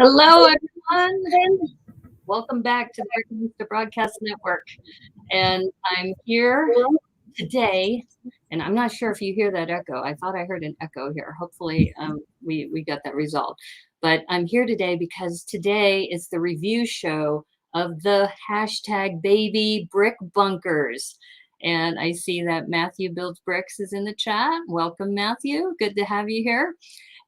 Hello, everyone. Welcome back to the Brick Broadcast Network. And I'm here today, and I'm not sure if you hear that echo. I thought I heard an echo here. Hopefully, we got that resolved. But I'm here today because today is the review show of the hashtag Baby Brick Bunkers. And I see that Matthew Builds Bricks is in the chat. Welcome, Matthew. Good to have you here.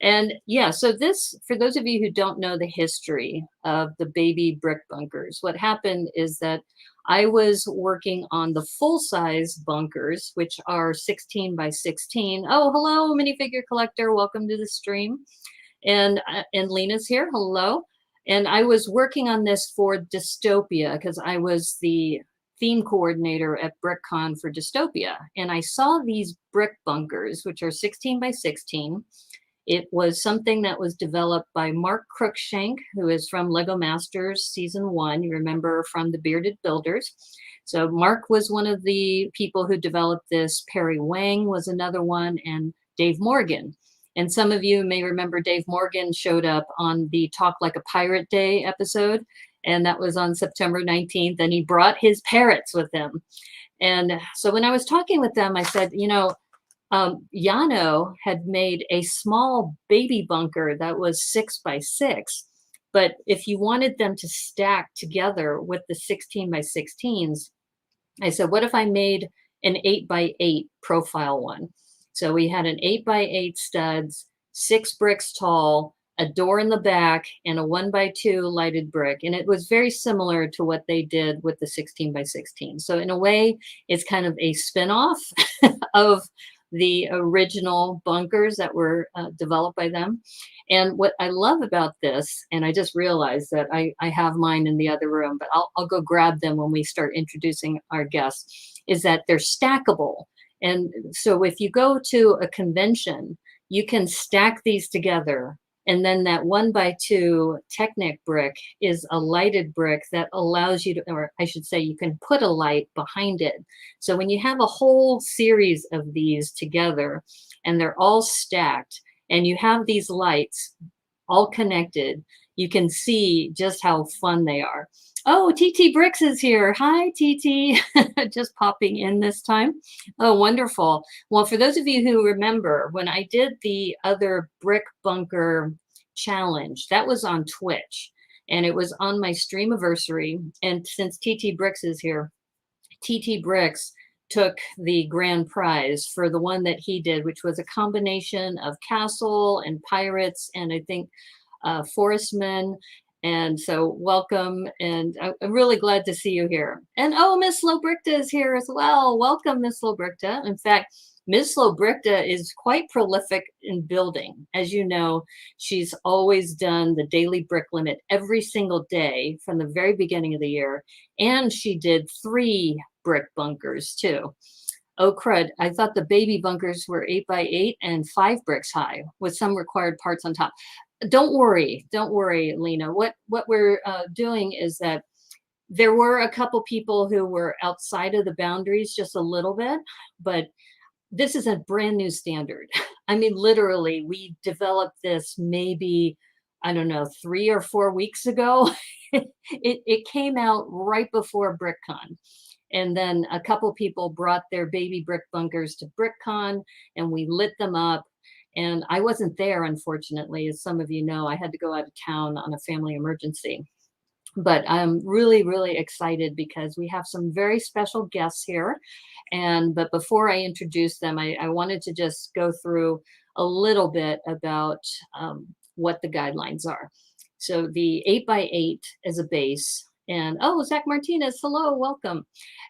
And yeah, so this, for those of you who don't know the history of the Baby Brick Bunkers, what happened is that I was working on the full-size bunkers, which are 16 by 16. Oh, hello, minifigure collector. Welcome to the stream. And Lena's here. Hello. And I was working on this for Dystopia because I was the theme coordinator at BrickCon for Dystopia. And I saw these brick bunkers, which are 16 by 16. It was something that was developed by Mark Cruikshank, who is from Lego Masters Season 1. You remember from the Bearded Builders. So Mark was one of the people who developed this. Perry Wang was another one, and Dave Morgan. And some of you may remember Dave Morgan showed up on the Talk Like a Pirate Day episode, and that was on September 19th, and he brought his parrots with him. And so when I was talking with them, I said, you know, Yano had made a small baby bunker that was 6 by 6. But if you wanted them to stack together with the 16 by 16s, I said, what if I made an 8 by 8 profile one? So we had an 8 by 8 studs, 6 bricks tall, a door in the back, and a 1 by 2 lighted brick. And it was very similar to what they did with the 16 by 16. So in a way, it's kind of a spin-off of the original bunkers that were developed by them. And what I love about this, and I just realized that I have mine in the other room, but I'll go grab them when we start introducing our guests, is that they're stackable. And so if you go to a convention, you can stack these together. And then that 1 by 2 Technic brick is a lighted brick that allows you to, or I should say, you can put a light behind it. So when you have a whole series of these together and they're all stacked and you have these lights all connected, you can see just how fun they are. Oh, TT Bricks is here. Hi, TT. Just popping in this time. Oh, wonderful. Well, for those of you who remember, when I did the other Brick Bunker challenge, that was on Twitch, and it was on my streamiversary. And since TT Bricks is here, TT Bricks took the grand prize for the one that he did, which was a combination of castle and pirates, and I think forestmen. And so welcome, and I'm really glad to see you here. And oh, Miss Lobrickta is here as well. Welcome, Miss Lobrickta. In fact, Miss Lobrickta is quite prolific in building. As you know, she's always done the daily brick limit every single day from the very beginning of the year. And she did 3 brick bunkers too. Oh crud, I thought the baby bunkers were 8 by 8 and 5 bricks high with some required parts on top. Don't worry, Lena. What we're doing is that there were a couple people who were outside of the boundaries just a little bit, but this is a brand new standard. I mean, literally, we developed this maybe, I don't know, 3 or 4 weeks ago. it came out right before BrickCon. And then a couple people brought their baby brick bunkers to BrickCon, and we lit them up. And I wasn't there, unfortunately. As some of you know, I had to go out of town on a family emergency. But I'm really, really excited because we have some very special guests here. But before I introduce them, I wanted to just go through a little bit about what the guidelines are. So the 8 by 8 is a base. And oh, Zach Martinez, hello, welcome.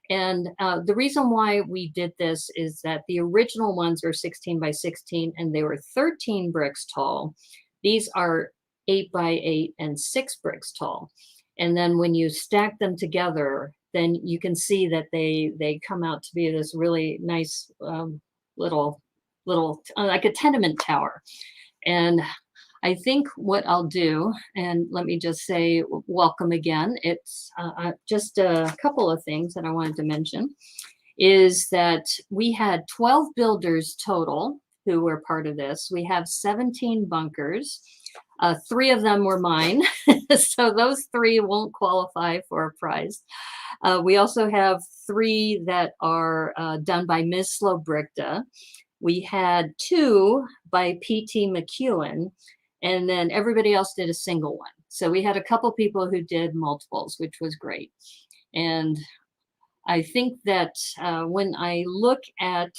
And the reason why we did this is that the original ones were 16 by 16 and they were 13 bricks tall. These are 8 by 8 and 6 bricks tall. And then when you stack them together, then you can see that they come out to be this really nice little like a tenement tower. And I think what I'll do, and let me just say welcome again. It's just a couple of things that I wanted to mention is that we had 12 builders total who were part of this. We have 17 bunkers. 3 of them were mine, so those 3 won't qualify for a prize. We also have 3 that are done by Ms. Slobrichta. We had 2 by P.T. McEwen, and then everybody else did a single one. So we had a couple people who did multiples, which was great. And I think that when I look at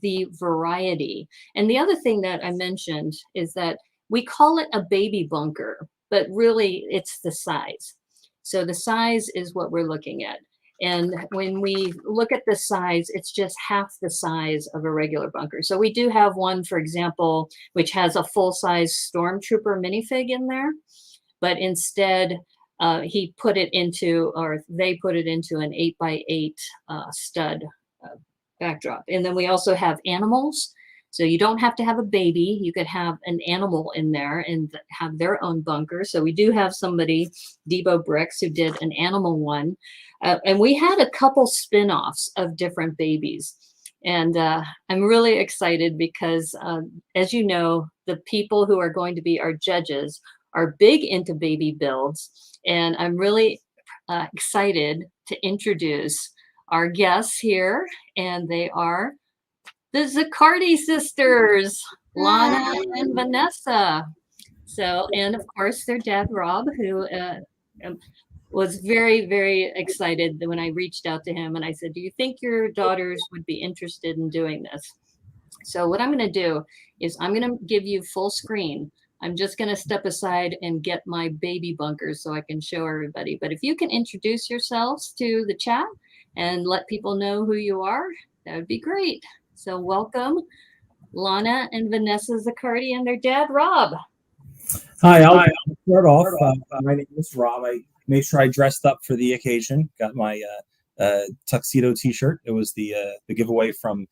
the variety, and the other thing that I mentioned is that we call it a baby bunker, but really it's the size. So the size is what we're looking at. And when we look at the size, it's just half the size of a regular bunker. So we do have one, for example, which has a full-size Stormtrooper minifig in there, but instead he put it into, or they put it into an 8x8 stud backdrop. And then we also have animals. So you don't have to have a baby. You could have an animal in there and have their own bunker. So we do have somebody, Debo Bricks, who did an animal one. And we had a couple spin-offs of different babies. And I'm really excited because, as you know, the people who are going to be our judges are big into baby builds. And I'm really excited to introduce our guests here. And they are the Ziccardi sisters, Lana and Vanessa. So, and of course, their dad, Rob, who was very, very excited when I reached out to him and I said, do you think your daughters would be interested in doing this? So what I'm going to do is I'm going to give you full screen. I'm just going to step aside and get my baby bunkers so I can show everybody. But if you can introduce yourselves to the chat and let people know who you are, that would be great. So welcome, Lana and Vanessa Ziccardi and their dad, Rob. Hi, I'll start off. My name is Rob. I made sure I dressed up for the occasion. Got my tuxedo T-shirt. It was the giveaway from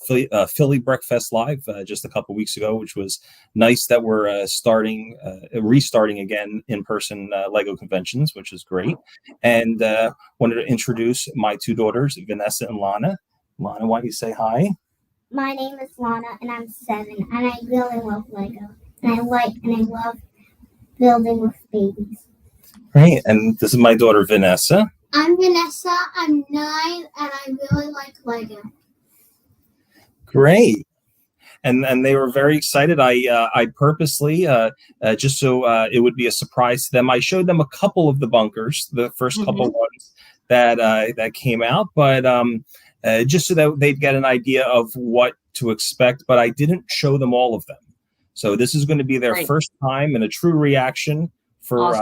Philly Breakfast Live just a couple weeks ago, which was nice that we're restarting again in-person Lego conventions, which is great. And wanted to introduce my 2 daughters, Vanessa and Lana. Lana, why don't you say hi? My name is Lana, and I'm 7, and I really love Lego. And I love building with babies. Great, and this is my daughter, Vanessa. I'm Vanessa, I'm 9, and I really like Lego. Great. And they were very excited. I purposely, just so it would be a surprise to them, I showed them a couple of the bunkers, the first couple ones that came out, but just so that they'd get an idea of what to expect, but I didn't show them all of them. So this is going to be their first time and a true reaction for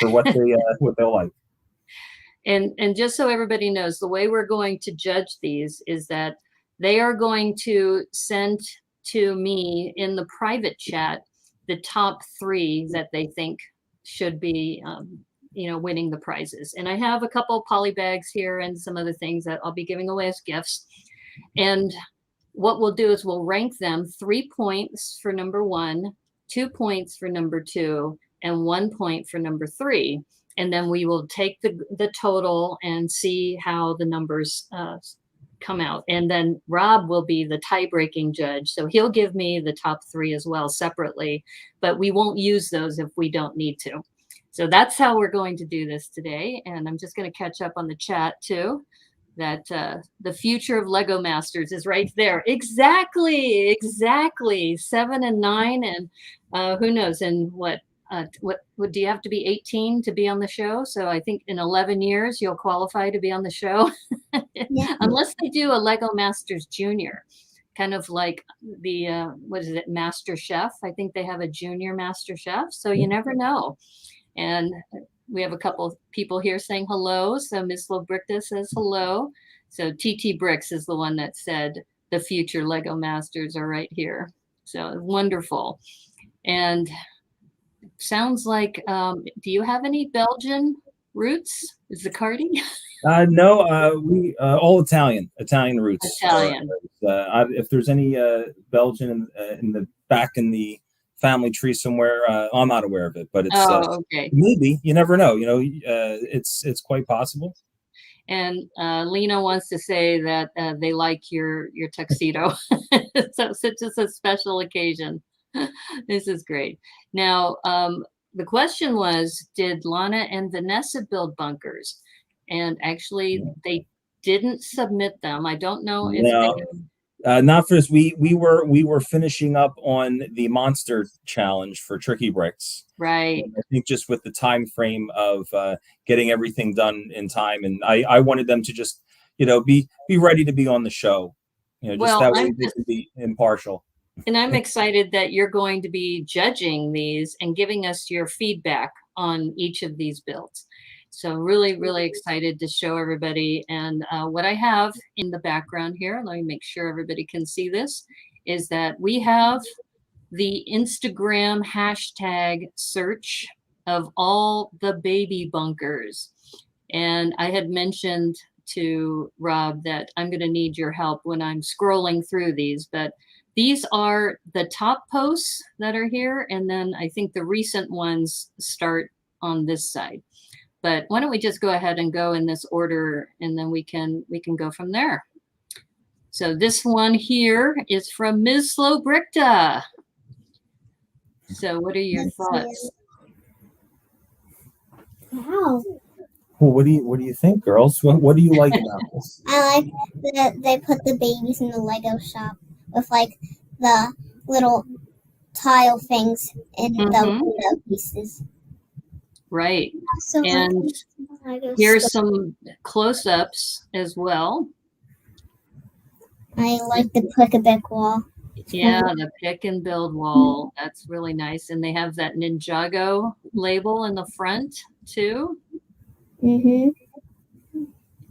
what they'll like. And just so everybody knows, the way we're going to judge these is that they are going to send to me in the private chat the top 3 that they think should be winning the prizes. And I have a couple poly bags here and some other things that I'll be giving away as gifts. And what we'll do is we'll rank them 3 points for number 1, 2 points for number 2, and 1 point for number 3. And then we will take the total and see how the numbers come out. And then Rob will be the tie-breaking judge. So he'll give me the top 3 as well separately, but we won't use those if we don't need to. So that's how we're going to do this today. And I'm just going to catch up on the chat too, that the future of Lego Masters is right there. Exactly. 7 and 9. And who knows? And what do you have to be 18 to be on the show? So I think in 11 years, you'll qualify to be on the show. Yeah. Unless they do a Lego Masters Junior, kind of like the, Master Chef. I think they have a junior Master Chef. So you never know. And we have a couple of people here saying hello. So Ms. Slobrichta says hello. So TT Bricks is the one that said the future Lego Masters are right here. So wonderful. And sounds like, do you have any Belgian roots, Ziccardi? No, we all Italian roots. Italian. If there's any Belgian in the back in the family tree somewhere, I'm not aware of it, but it's okay. Maybe, you never know. It's quite possible. And Lena wants to say that they like your tuxedo. So it's just a special occasion. This is great. Now, the question was, did Lana and Vanessa build bunkers? And actually, they didn't submit them. I don't know if No, not for us. We were finishing up on the monster challenge for Tricky Bricks. Right. And I think just with the time frame of getting everything done in time, and I wanted them to just be ready to be on the show. Just that way they can be impartial. And I'm excited that you're going to be judging these and giving us your feedback on each of these builds. So really, really excited to show everybody. And what I have in the background here, let me make sure everybody can see this, is that we have the Instagram hashtag search of all the baby bunkers. And I had mentioned to Rob that I'm going to need your help when I'm scrolling through these, but these are the top posts that are here. And then I think the recent ones start on this side. But why don't we just go ahead and go in this order, and then we can go from there. So this one here is from Ms. Slowbrickta. So what are your thoughts? Wow. Well, what do you think, girls? What do you like about this? I like that they put the babies in the Lego shop with like the little tile things in the window pieces. Right. So and here's some close-ups as well. I like the pick-a-pick wall. Yeah, the pick and build wall. That's really nice. And they have that Ninjago label in the front too. Mm-hmm.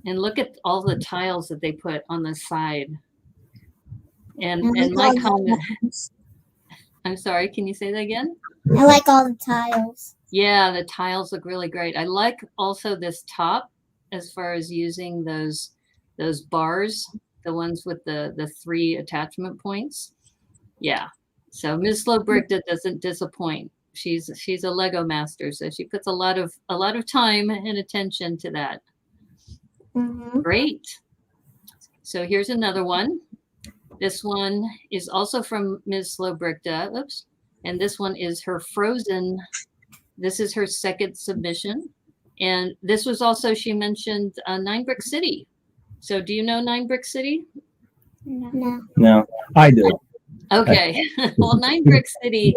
And look at all the tiles that they put on the side. And like my comment, I'm sorry, can you say that again? I like all the tiles. Yeah, the tiles look really great. I like also this top as far as using those bars, the ones with the 3 attachment points. Yeah. So Ms. Slowbrickta doesn't disappoint. She's a Lego master, so she puts a lot of time and attention to that. Mm-hmm. Great. So here's another one. This one is also from Ms. Slowbrickta. Oops. And this one is her Frozen. This is her second submission. And this was also, she mentioned 9 Brick City. So do you know 9 Brick City? No, I do. Okay. Well, 9 Brick City,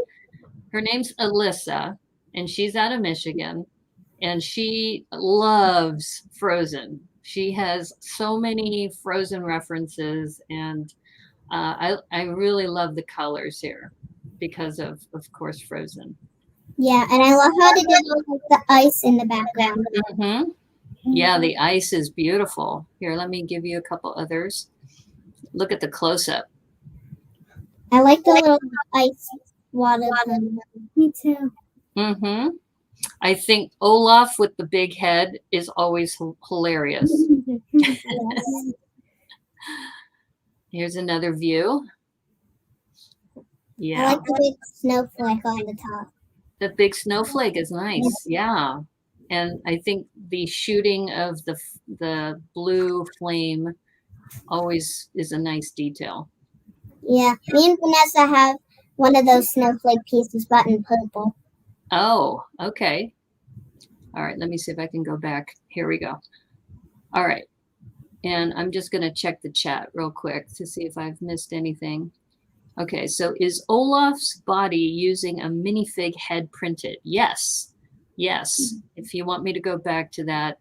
her name's Alyssa, and she's out of Michigan, and she loves Frozen. She has so many Frozen references, and I really love the colors here because of course, Frozen. Yeah, and I love how they did the ice in the background. Mm-hmm. Yeah, the ice is beautiful. Here, let me give you a couple others. Look at the close-up. I like the little ice water. Me too. Mm-hmm. I think Olaf with the big head is always hilarious. Here's another view. Yeah. I like the big snowflake on the top. The big snowflake is nice. Yeah. And I think the shooting of the blue flame always is a nice detail. Yeah. Me and Vanessa have one of those snowflake pieces, but in purple. Oh, okay. All right. Let me see if I can go back. Here we go. All right. And I'm just going to check the chat real quick to see if I've missed anything. Okay, so is Olaf's body using a minifig head printed? Yes. Yes. If you want me to go back to that,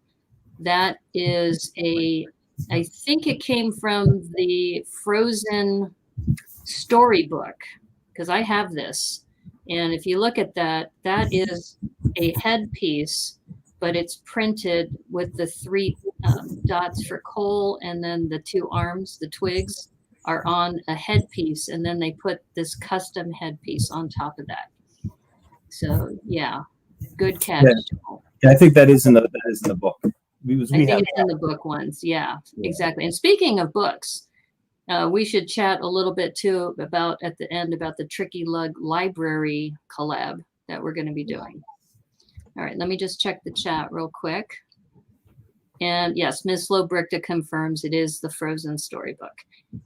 that is I think it came from the Frozen storybook, because I have this. And if you look at that, that is a headpiece, but it's printed with the 3 dots for coal, and then the 2 arms, the twigs, are on a headpiece, and then they put this custom headpiece on top of that. So yeah, good catch. Yeah, I think that is in the book. I think it's in the book ones. Yeah, exactly. And speaking of books, we should chat a little bit too about at the end about the Tricky Lug Library collab that we're going to be doing. All right, let me just check the chat real quick. And yes, Ms. Slowbrickta confirms it is the Frozen storybook.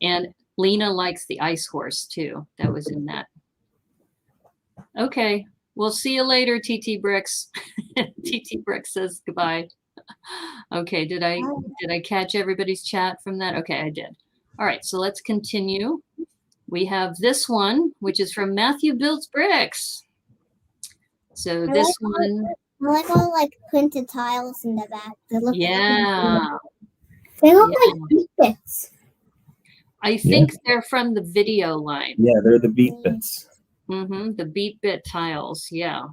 And Lena likes the ice horse too. That was in that. Okay. We'll see you later, TT Bricks. TT Bricks says goodbye. Okay. Did I catch everybody's chat from that? Okay, I did. All right. So let's continue. We have this one, which is from Matthew Builds Bricks. So this one. I like all like printed tiles in the back. They look They look like beat bits. I think they're from the video line. Yeah, they're the beat bits. The beat bit tiles. Yeah.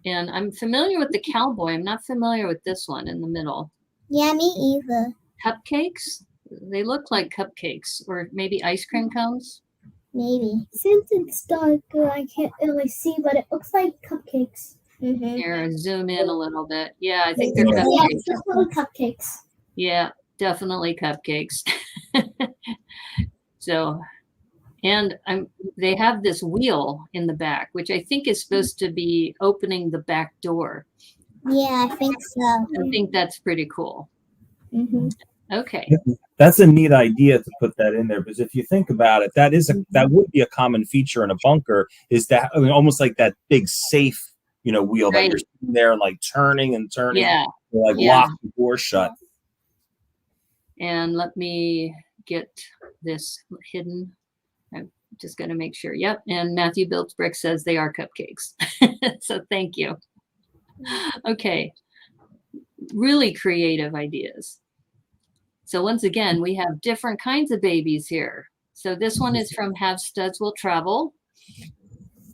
And I'm familiar with the cowboy. I'm not familiar with this one in the middle. Yeah, me either. Cupcakes? They look like cupcakes, or maybe ice cream cones. Maybe. Since it's dark, I can't really see, but it looks like cupcakes. Here, zoom in a little bit. Yeah, I think they're Yeah. cupcakes. It's definitely cupcakes. Yeah, definitely cupcakes. So, and they have this wheel in the back, which I think is supposed to be opening the back door. Yeah, I think so. I think that's pretty cool. Okay. That's a neat idea to put that in there, because if you think about it, that would be a common feature in a bunker, is that, I mean, almost like that big safe, wheel that you're sitting there and like turning and turning, lock the door shut. And let me get this hidden. I'm just going to make sure. Yep. And Matthew Builds Brick says they are cupcakes. So thank you. Okay. Really creative ideas. So once again, we have different kinds of babies here. So this one is from Have Studs Will Travel.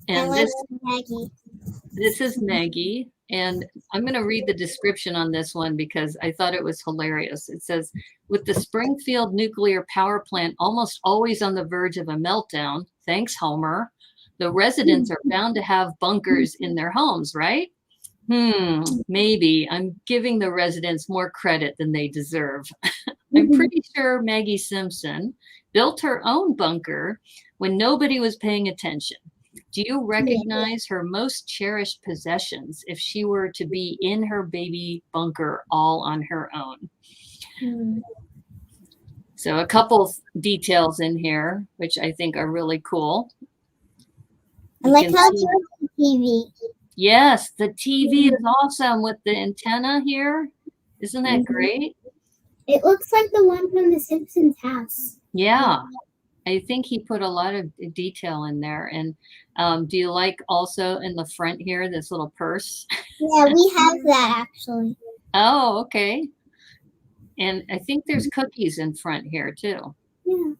And this is Maggie. And I'm going to read the description on this one because I thought it was hilarious. It says, with the Springfield nuclear power plant almost always on the verge of a meltdown, thanks, Homer, the residents are bound to have bunkers in their homes, right? Maybe. I'm giving the residents more credit than they deserve. I'm pretty sure Maggie Simpson built her own bunker when nobody was paying attention. Do you recognize her most cherished possessions if she were to be in her baby bunker all on her own? So a couple details in here, which I think are really cool. I like how it's the TV. Yes, the TV is awesome with the antenna here. Isn't that great? It looks like the one from the Simpsons house. Yeah, I think he put a lot of detail in there. And do you like also in the front here, this little purse? Yeah, we have that actually. Oh, okay. And I think there's cookies in front here too. Yeah.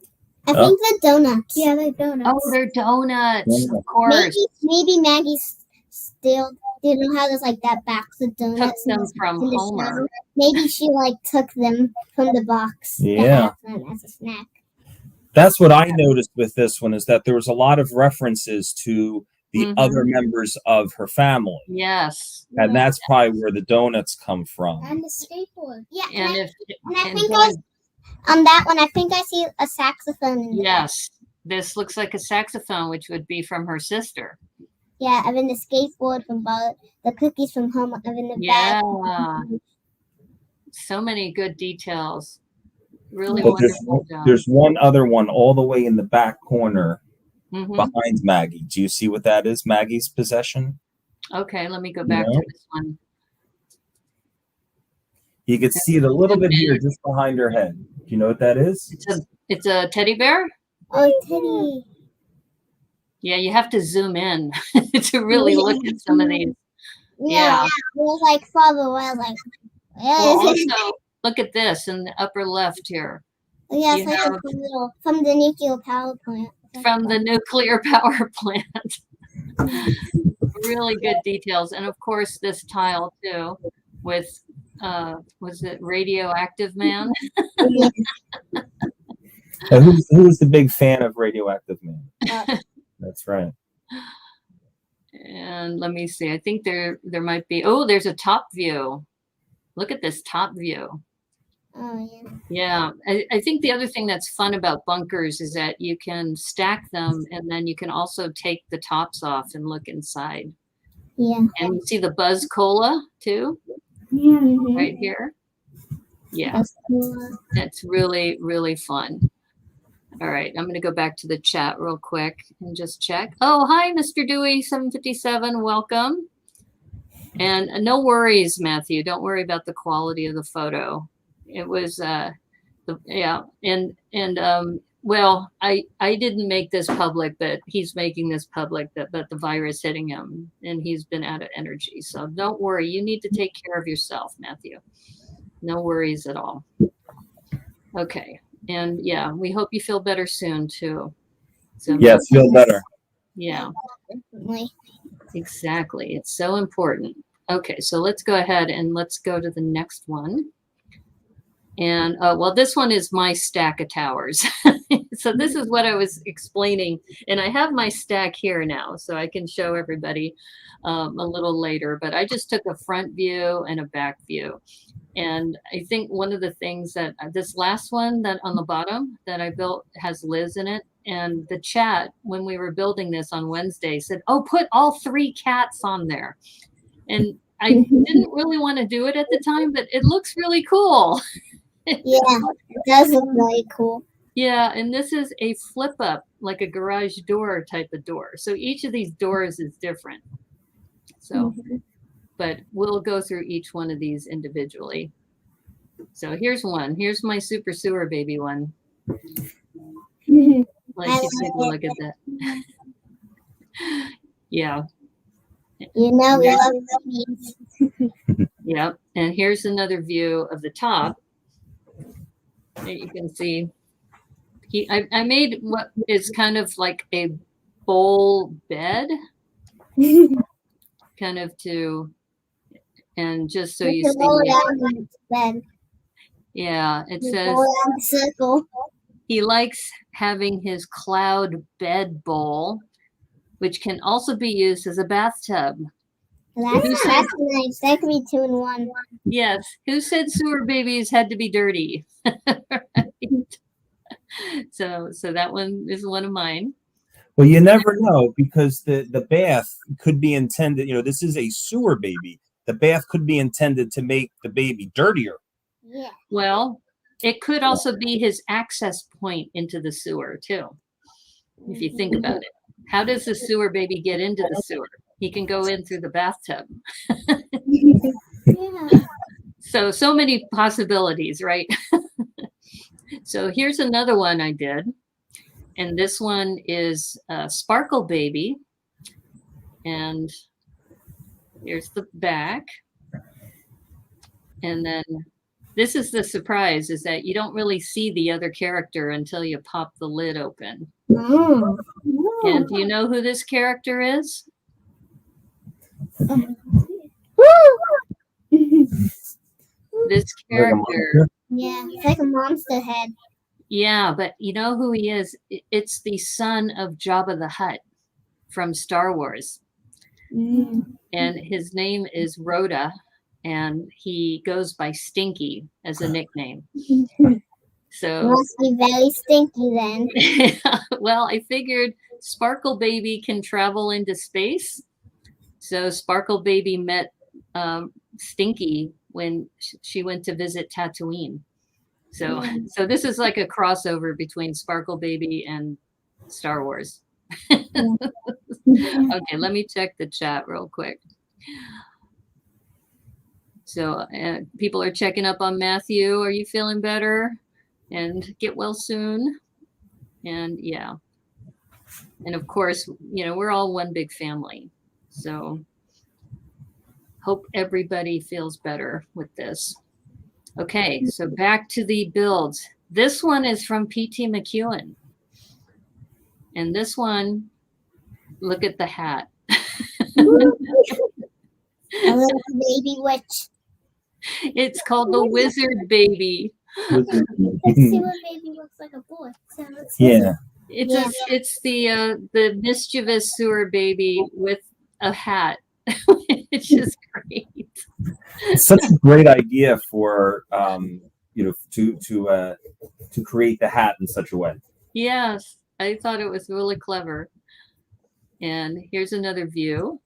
I think the donuts. Yeah, they're donuts. Oh, they're donuts, of course. Maybe Maggie's still didn't have this like that box of donuts. Took them from Homer. Maybe she like took them from the box. Yeah. As a snack. That's what I noticed with this one, is that there was a lot of references to the other members of her family. Yes. And that's probably where the donuts come from. And the skateboard. Yeah. And I think on that one, I think I see a saxophone. Yes. This looks like a saxophone, which would be from her sister. Yeah, I've been the skateboard from Bart, the cookies from home, I've been the Yeah. bag. So many good details. Really But wonderful job. there's one other one all the way in the back corner Mhm. behind Maggie. Do you see what that is? Maggie's possession? Okay, let me go back to this one. You can see it a little bit here just behind her head. Do you know what that is? It's a teddy bear? Oh, Teddy. Yeah, you have to zoom in to really look at some of these. Yeah. It was like far away. I was like, Well, also, look at this in the upper left here. yeah, you it's like have- a little from the nuclear power plant. From the nuclear power plant. Really good details. And of course, this tile too with, was it Radioactive Man? Who's the big fan of Radioactive Man? That's right. And let me see. I think there might be. Oh, there's a top view. Look at this top view. Oh, Yeah. yeah. I think the other thing that's fun about bunkers is that you can stack them and then you can also take the tops off and look inside. Yeah. And you see the Buzz Cola too, Yeah. right here. Yeah, That's cool. that's really, really fun. All right, I'm going to go back to the chat real quick and just check. Oh, hi, Mr. Dewey, 757. Welcome. And no worries, Matthew. Don't worry about the quality of the photo. It was, yeah. Well, I didn't make this public, but he's making this public that the virus hitting him, and he's been out of energy. So don't worry. You need to take care of yourself, Matthew. No worries at all. Okay. And yeah, we hope you feel better soon too. So Yes, feel better. yeah, Definitely. exactly. It's so important. Okay, so let's go ahead and let's go to the next one. And well, this one is my stack of towers. So this is what I was explaining. And I have my stack here now, so I can show everybody a little later. But I just took a front view and a back view. And I think one of the things that this last one that on the bottom that I built has Liz in it. And the chat, when we were building this on Wednesday, said, oh, put all 3 cats on there. And I didn't really want to do it at the time, but it looks really cool. Yeah, it does look really cool. Yeah, and this is a flip up, like a garage door type of door. So each of these doors is different. So, but we'll go through each one of these individually. So here's one. Here's my super sewer baby one. Let you take a look at that. Yeah. You know, we love babies. Yep. And here's another view of the top. You can see I made what is kind of like a bowl bed, kind of to, and just so you see. Bed. Yeah, it You says go around the circle. he likes having his cloud bed bowl, which can also be used as a bathtub. That's nice. That could be 2 in 1. Yes. Who said sewer babies had to be dirty? Right. So that one is one of mine. Well, you never know, because the bath could be intended, this is a sewer baby. The bath could be intended to make the baby dirtier. Yeah. Well, it could also be his access point into the sewer too, if you think about it. How does the sewer baby get into the sewer? He can go in through the bathtub. Yeah. So many possibilities, right? So here's another one I did. And this one is Sparkle Baby. And here's the back. And then this is the surprise, is that you don't really see the other character until you pop the lid open. Oh. And do you know who this character is? This character. Yeah, it's like a monster head. Yeah, but you know who he is? It's the son of Jabba the Hutt from Star Wars. And his name is Rhoda, and he goes by Stinky as a nickname. So Must be very stinky then. well, I figured Sparkle Baby can travel into space. So Sparkle Baby met Stinky when she went to visit Tatooine. So this is like a crossover between Sparkle Baby and Star Wars. Okay, let me check the chat real quick. So people are checking up on Matthew. Are you feeling better? And get well soon. And yeah. And of course, we're all one big family. So hope everybody feels better with this. Okay, so back to the builds. This one is from P.T. McEwen. And this one, look at the hat. A little baby witch. It's called the Wizard Baby. The sewer baby looks like a boy. So Yeah. It's the mischievous sewer baby with a hat. It's just great. It's such a great idea for to create the hat in such a way. Yes, I thought it was really clever. And here's another view.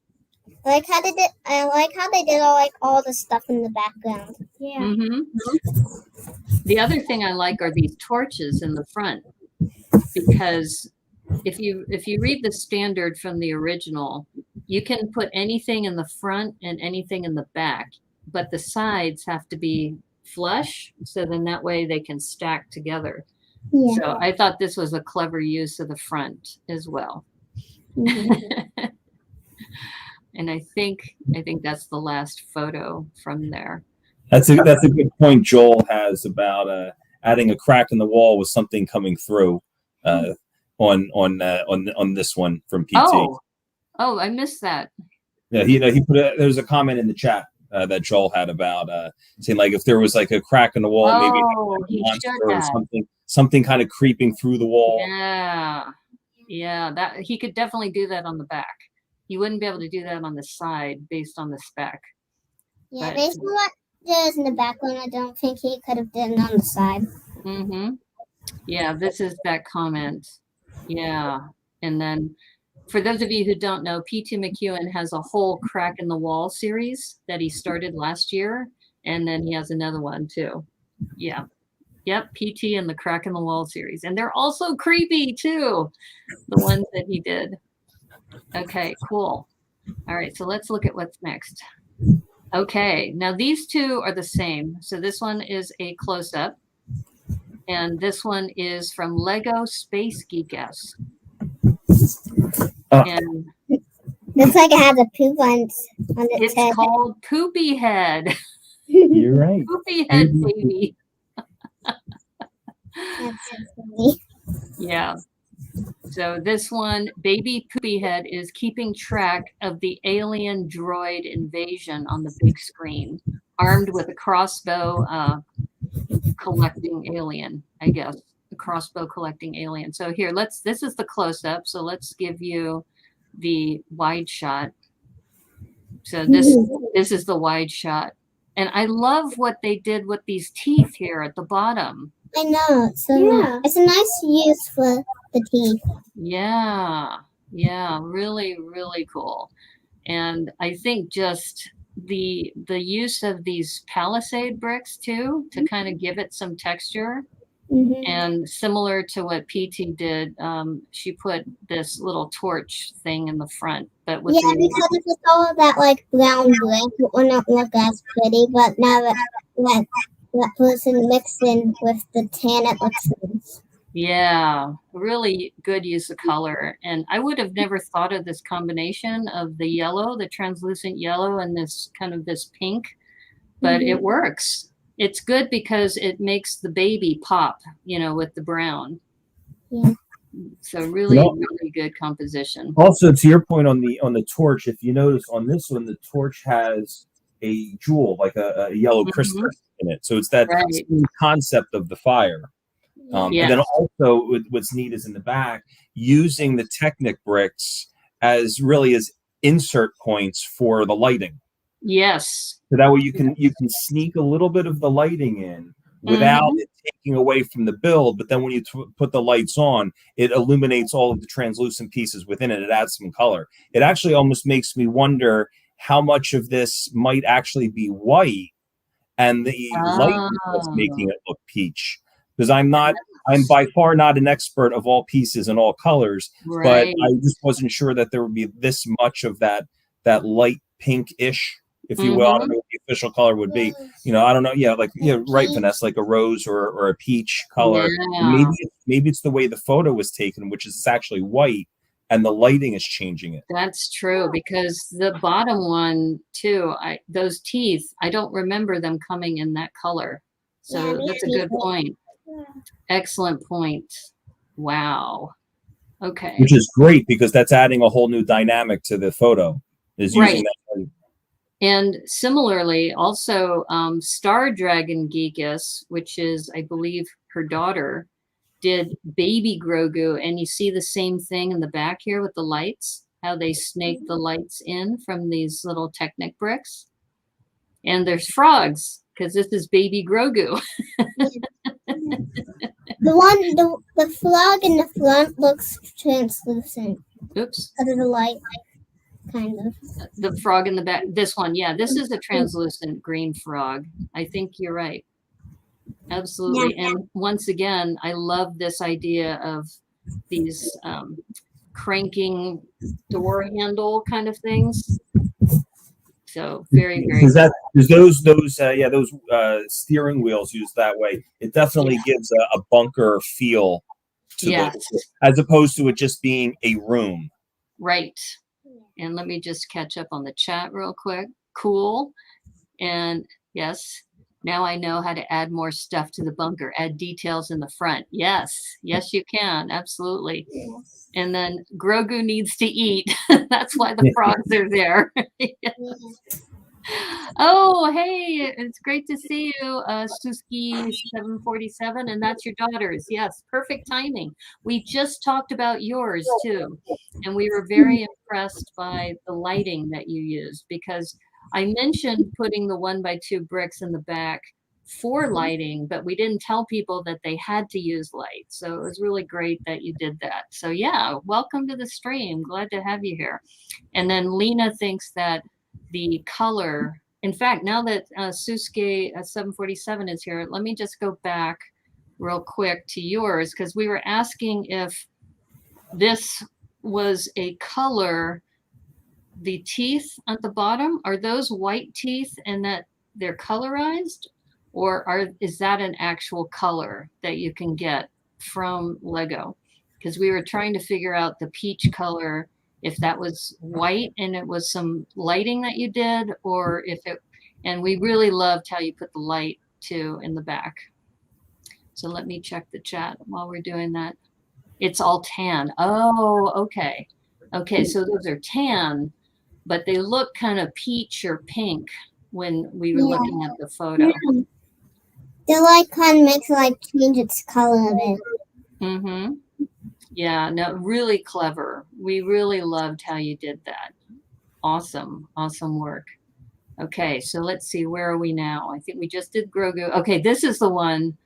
I like how they did all the stuff in the background. yeah. Mm-hmm. The other thing I like are these torches in the front. because if you read the standard from the original, you can put anything in the front and anything in the back, but the sides have to be flush, so then that way they can stack together. Yeah. So I thought this was a clever use of the front as well. Mhm. And I think that's the last photo from there. That's a good point Joel has about adding a crack in the wall with something coming through on this one from PT. Oh, I missed that. Yeah, he put there's a comment in the chat that Joel had about saying like if there was like a crack in the wall, maybe He monster should or have. something kind of creeping through the wall. Yeah, that he could definitely do that on the back. You wouldn't be able to do that on the side based on the spec. Yeah, But- based on what there's in the background, I don't think he could have done it on the side. Mm-hmm. Yeah, this is that comment. Yeah. And then for those of you who don't know, P.T. McEwen has a whole Crack in the Wall series that he started last year. And then he has another one too. Yeah. Yep, PT and the Crack in the Wall series. And they're also creepy too, the ones that he did. Okay, cool. All right, so let's look at what's next. Okay, now these two are the same. So this one is a close-up. And this one is from Lego Space Geek-S. And Looks like it has a poop on its head. it's called Poopy Head. You're right. Poopy Head Baby. That's so funny. Yeah. So this one, Baby Poopy Head, is keeping track of the alien droid invasion on the big screen, armed with a crossbow collecting alien, I guess. A crossbow collecting alien. So here, this is the close-up. So let's give you the wide shot. So this is the wide shot. And I love what they did with these teeth here at the bottom. I know. It's a nice use for the teeth. Yeah, really, really cool. And I think just the use of these palisade bricks too to kind of give it some texture. Mm-hmm. And similar to what PT did, she put this little torch thing in the front, but with because if it's all of that like brown brick, it will not look as pretty. But now that person mixed in with the tan, it looks nice. Yeah, really good use of color. And I would have never thought of this combination of the yellow, the translucent yellow, and this kind of this pink, but it works. It's good because it makes the baby pop, with the brown. Yeah. So really, really good composition. Also, to your point on the torch, if you notice on this one, the torch has a jewel, like a yellow crystal in it. So it's that same concept of the fire. And then also what's neat is in the back, using the Technic bricks as insert points for the lighting. Yes. So that way you can sneak a little bit of the lighting in without it taking away from the build. But then when you put the lights on, it illuminates all of the translucent pieces within it. It adds some color. It actually almost makes me wonder how much of this might actually be white and the light is making it look peach. Because I'm by far not an expert of all pieces and all colors, but I just wasn't sure that there would be this much of that light pink-ish, if you will. I don't know what the official color would be. I don't know. Yeah, right, Vanessa, like a rose or a peach color. Yeah. Maybe it's the way the photo was taken, which is actually white, and the lighting is changing it. That's true, because the bottom one too, those teeth, I don't remember them coming in that color. So that's a good point. Excellent point. Wow. Okay. Which is great because that's adding a whole new dynamic to the photo. Is using that. And similarly, also Star Dragon Geekus, which is, I believe, her daughter, did Baby Grogu, and you see the same thing in the back here with the lights, how they snake the lights in from these little Technic bricks. And there's frogs, because this is Baby Grogu. The frog in the front looks translucent. Oops. Because of the light, kind of. The frog in the back. This one, this is a translucent green frog. I think you're right. Absolutely. And once again, I love this idea of these cranking door handle kind of things. So very, very Is that is those steering wheels used that way? It definitely gives a bunker feel to the, as opposed to it just being a room. Right. And let me just catch up on the chat real quick. Cool. And yes, now I know how to add more stuff to the bunker, add details in the front. Yes, yes, you can. Absolutely. Yes. And then Grogu needs to eat. That's why the frogs are there. Oh, hey, it's great to see you, Suski747, and that's your daughters. Yes, perfect timing. We just talked about yours too, and we were very impressed by the lighting that you used, because I mentioned putting the 1x2 bricks in the back for lighting, but we didn't tell people that they had to use light. So it was really great that you did that. So yeah, welcome to the stream. Glad to have you here. And then Lena thinks that the color, in fact, now that Suske747 is here, let me just go back real quick to yours, because we were asking if this was a color. The teeth at the bottom, are those white teeth and that they're colorized, or is that an actual color that you can get from Lego? Because we were trying to figure out the peach color, if that was white and it was some lighting that you did, or if it, and we really loved how you put the light too in the back. So let me check the chat while we're doing that. It's all tan. Oh, okay. Okay, so those are tan, but they look kind of peach or pink when we were looking at the photo. Yeah. The light kind of makes it like change its color a bit. Mm-hmm. Yeah, no, really clever. We really loved how you did that. Awesome, awesome work. Okay, so let's see, where are we now? I think we just did Grogu. Okay, this is the one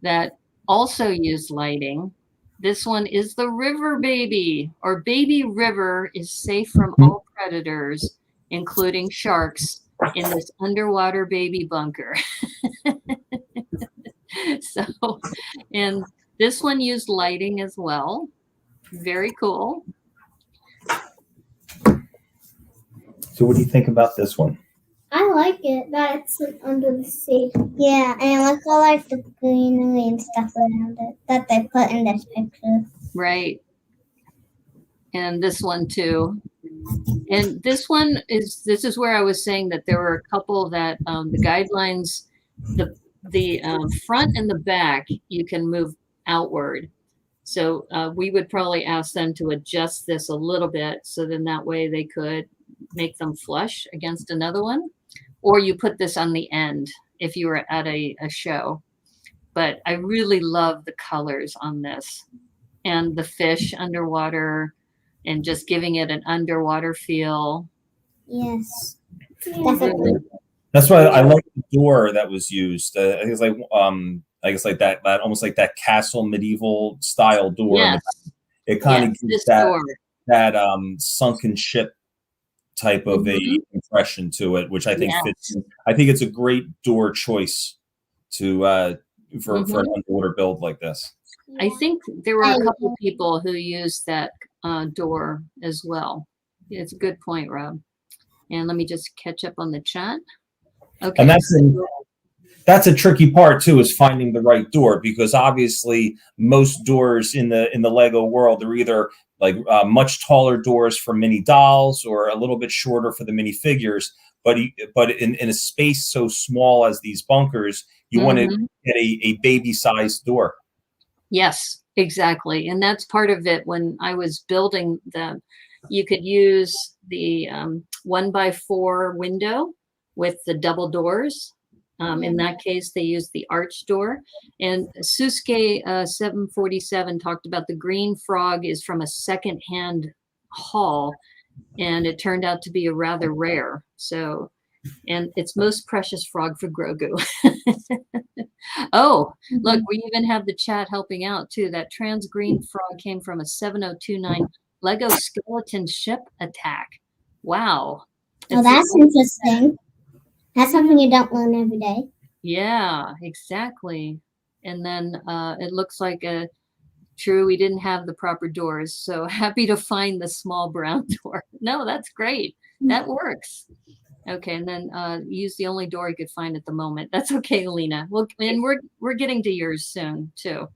that also used lighting. This one is the river baby, or baby river is safe from all predators, including sharks, in this underwater baby bunker. So, and this one used lighting as well. Very cool. So what do you think about this one? I like it that it's like under the sea. Yeah, and I like the greenery and stuff around it that they put in this picture. Right. And this one too. And this one is, this is where I was saying that there were a couple that the guidelines, the front and the back, you can move outward. So we would probably ask them to adjust this a little bit, so then that way they could make them flush against another one. Or you put this on the end if you were at a show. But I really love the colors on this, and the fish underwater, and just giving it an underwater feel. Yes. Definitely. That's why I like the door that was used. I think it's like I guess like that almost like that castle medieval style door. Yes. It kind of gives that sunken ship type of a impression to it, which I think fits. I think it's a great door choice to for an underwater build like this. I think there were a couple people who used that door as well. It's a good point, Rob. And let me just catch up on the chat. Okay. And that's a tricky part too, is finding the right door, because obviously most doors in the Lego world are either like much taller doors for mini dolls or a little bit shorter for the mini figures. But in a space so small as these bunkers, you want to get a baby-sized door. Yes, exactly. And that's part of it. When I was building them, you could use the 1x4 window with the double doors. In that case, they used the arch door. And Suske747 talked about the green frog is from a secondhand haul, and it turned out to be a rather rare. So, and it's most precious frog for Grogu. Oh, look, we even have the chat helping out too. That trans green frog came from a 7029 Lego skeleton ship attack. Wow. Oh, that's interesting. That's something you don't learn every day. Yeah, exactly. And then it looks like true, we didn't have the proper doors. So happy to find the small brown door. No, that's great. That works. Okay, and then use the only door you could find at the moment. That's okay, Lena. Well, and we're getting to yours soon too.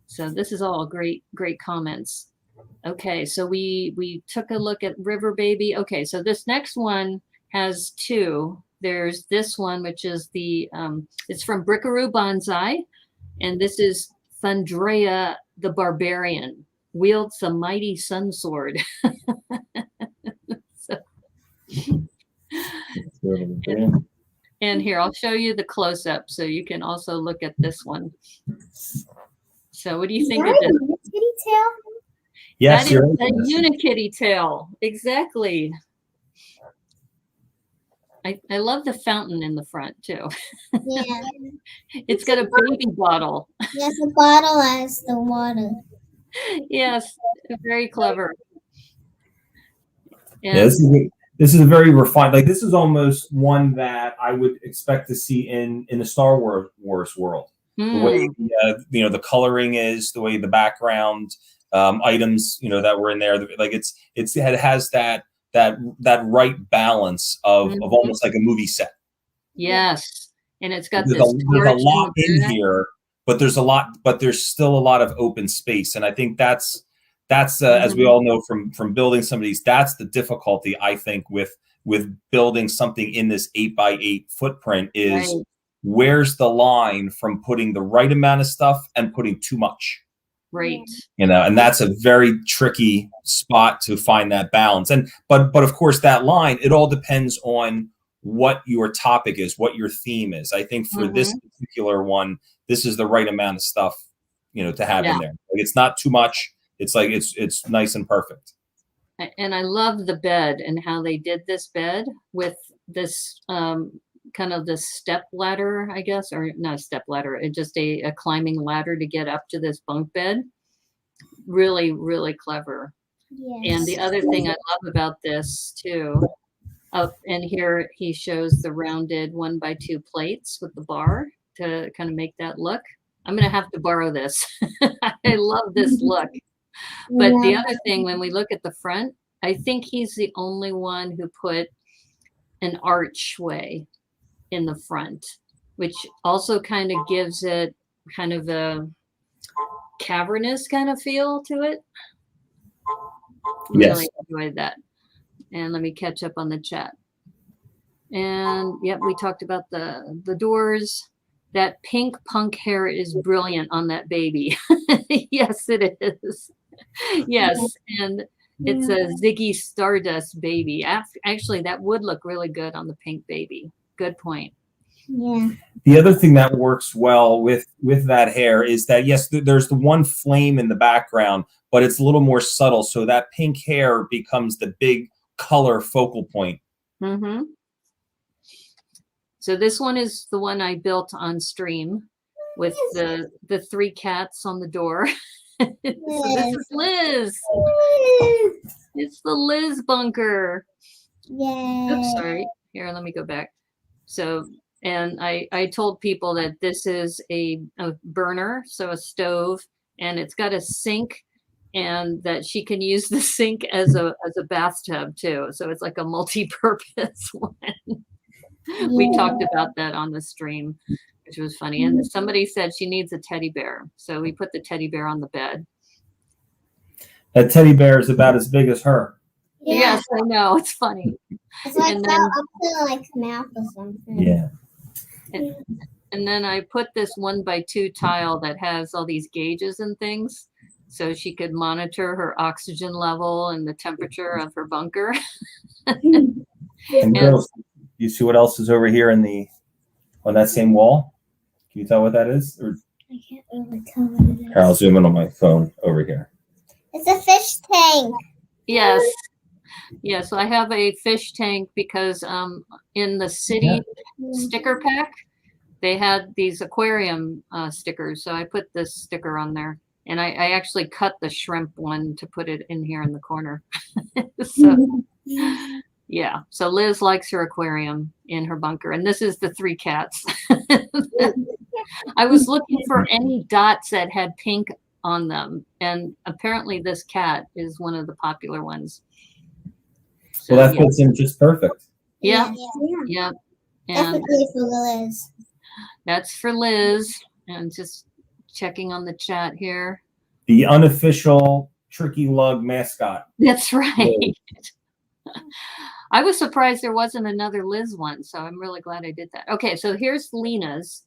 So this is all great comments. Okay, so we took a look at River Baby. Okay, so this next one has two. There's this one, which is it's from Brickaroo Bonsai, and this is Thundrea the Barbarian, wields the mighty sun sword. So, and here, I'll show you the close-up so you can also look at this one. So what do you think of this? Kitty tail? Yes, that is a unikitty tail. Exactly. I love the fountain in the front too. Yeah. It's got a baby bottle. Yes, the bottle has the water. Yes, very clever. And Yeah, this is a very refined. Like this is almost one that I would expect to see in the Star Wars world. The way the coloring is, the way the background items that were in there, like it has that right balance of almost like a movie set. Yes, and it's got there's a lot in here, but there's still a lot of open space, and I think that's as we all know from building some of these, that's the difficulty I think with building something in this 8x8 footprint is where's the line from putting the right amount of stuff and putting too much. Right. And that's a very tricky spot to find that balance. And but of course that line, it all depends on what your topic is, what your theme is. I think for this particular one, this is the right amount of stuff, to have in there. Like it's not too much. It's like it's nice and perfect. And I love the bed and how they did this bed with this kind of this step ladder, I guess, or not a step ladder, it's just a climbing ladder to get up to this bunk bed. Really, really clever. Yes. And the other thing I love about this too, and here he shows the rounded 1x2 plates with the bar to kind of make that look. I'm going to have to borrow this. I love this look. But the other thing, when we look at the front, I think he's the only one who put an archway in the front, which also kind of gives it kind of a cavernous kind of feel to it. Really enjoyed that. And let me catch up on the chat. And yep, we talked about the doors. That pink punk hair is brilliant on that baby. Yes, it is. Yes, and it's a Ziggy Stardust baby. Actually, that would look really good on the pink baby. Good point. Yeah. The other thing that works well with that hair is that, yes, there's the one flame in the background, but it's a little more subtle. So that pink hair becomes the big color focal point. Mm-hmm. So this one is the one I built on stream with the 3 cats on the door. So this is Liz. It's the Liz bunker. Yeah. Oops, sorry. Here, let me go back. So, and I told people that this is a burner, so a stove, and it's got a sink, and that she can use the sink as a bathtub too. So it's like a multi-purpose one. We talked about that on the stream, which was funny. And somebody said she needs a teddy bear, so we put the teddy bear on the bed. That teddy bear is about as big as her. Yeah. Yes, I know. It's funny. It's like up to like mouth or something. Yeah. And then I put this 1x2 tile that has all these gauges and things, so she could monitor her oxygen level and the temperature of her bunker. And girls, you see what else is over here on that same wall? Can you tell what that is? Or, I can't really tell what it is. here, I'll zoom in on my phone over here. It's a fish tank. Yes. Yeah, so I have a fish tank because in the city sticker pack, they had these aquarium stickers. So I put this sticker on there. And I actually cut the shrimp one to put it in here in the corner. So, Yeah. So Liz likes her aquarium in her bunker, and this is the 3 cats. I was looking for any dots that had pink on them, and apparently this cat is one of the popular ones. So, Well, that fits in just perfect. Yeah. Yeah. Yeah. And Definitely for Liz. that's for Liz. And just checking on the chat here. The unofficial Tricky Lug mascot. That's right. I was surprised there wasn't another Liz one, so I'm really glad I did that. Okay, so here's Lena's.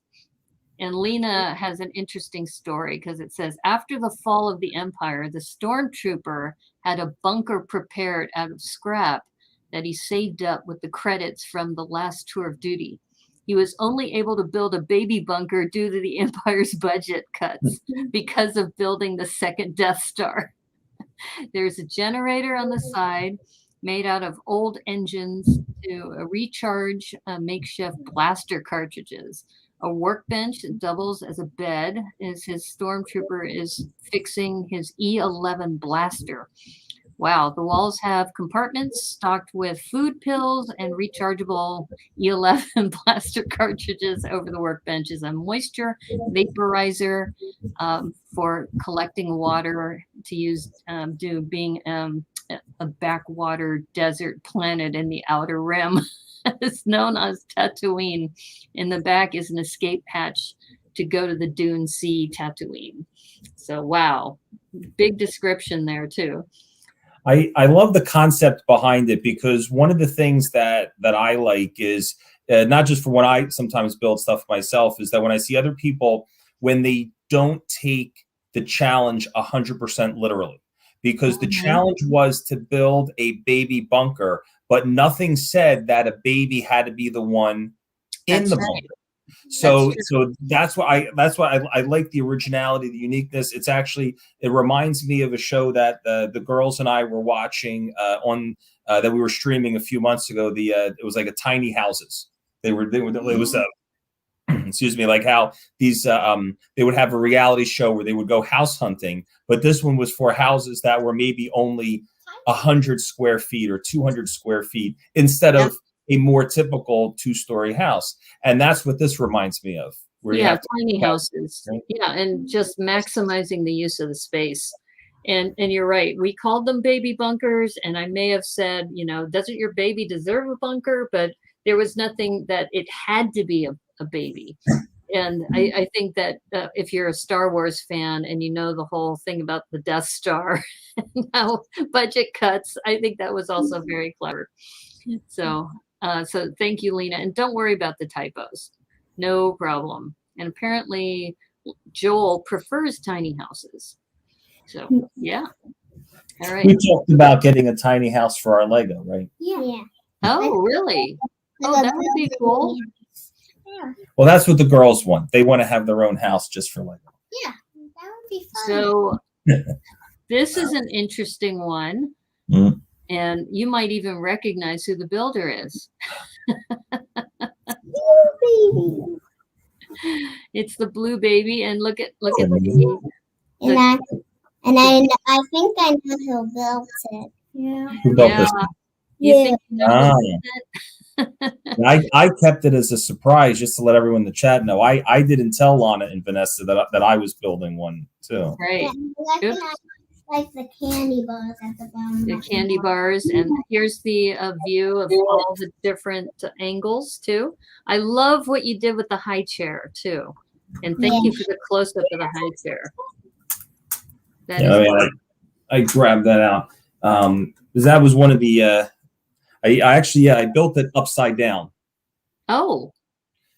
And Lena has an interesting story because it says, after the fall of the empire, the stormtrooper had a bunker prepared out of scrap that he saved up with the credits from the last tour of duty. He was only able to build a baby bunker due to the empire's budget cuts because of building the second Death Star. There's a generator on the side made out of old engines to recharge makeshift blaster cartridges. A workbench that doubles as a bed as his stormtrooper is fixing his E11 blaster. Wow, the walls have compartments stocked with food pills and rechargeable E11 blaster cartridges over the workbenches. A moisture vaporizer for collecting water to use being a backwater desert planet in the outer rim. It's known as Tatooine. In the back is an escape hatch to go to the Dune Sea Tatooine. So, wow, big description there too. I love the concept behind it because one of the things that I like is not just for when I sometimes build stuff myself, is that when I see other people, when they don't take the challenge 100% literally, because the challenge was to build a baby bunker, but nothing said that a baby had to be the one in the bunker. So that's why I like the originality, the uniqueness. It reminds me of a show that the girls and I were watching on that we were streaming a few months ago. It was like a tiny houses. It was excuse me, like how these they would have a reality show where they would go house hunting, but this one was for houses that were maybe only 100 square feet or 200 square feet instead of a more typical 2-story house. And that's what this reminds me of. Where you have tiny houses. Right? Yeah, and just maximizing the use of the space. And you're right. We called them baby bunkers, and I may have said, doesn't your baby deserve a bunker? But there was nothing that it had to be a baby. And I think that if you're a Star Wars fan and you know the whole thing about the Death Star and how budget cuts, I think that was also very clever. So thank you, Lena. And don't worry about the typos. No problem. And apparently Joel prefers tiny houses. So, yeah. All right. We talked about getting a tiny house for our Lego, right? Yeah. Oh, really? Oh, that would be cool. Yeah. Well, that's what the girls want. They want to have their own house just for Lego. Yeah, that would be fun. So this is an interesting one. Mm. And you might even recognize who the builder is. Blue baby. It's the blue baby, and look at the. And I think I know who built it. Yeah. Who built this? You think you know who built it? I kept it as a surprise just to let everyone in the chat know. I didn't tell Lana and Vanessa that I was building one too. Right. Yeah, like the candy bars at the bottom. The candy bars, and here's the view of all the different angles too. I love what you did with the high chair too, and thank you for the close up of the high chair. I grabbed that out because that was one of the. I built it upside down. Oh.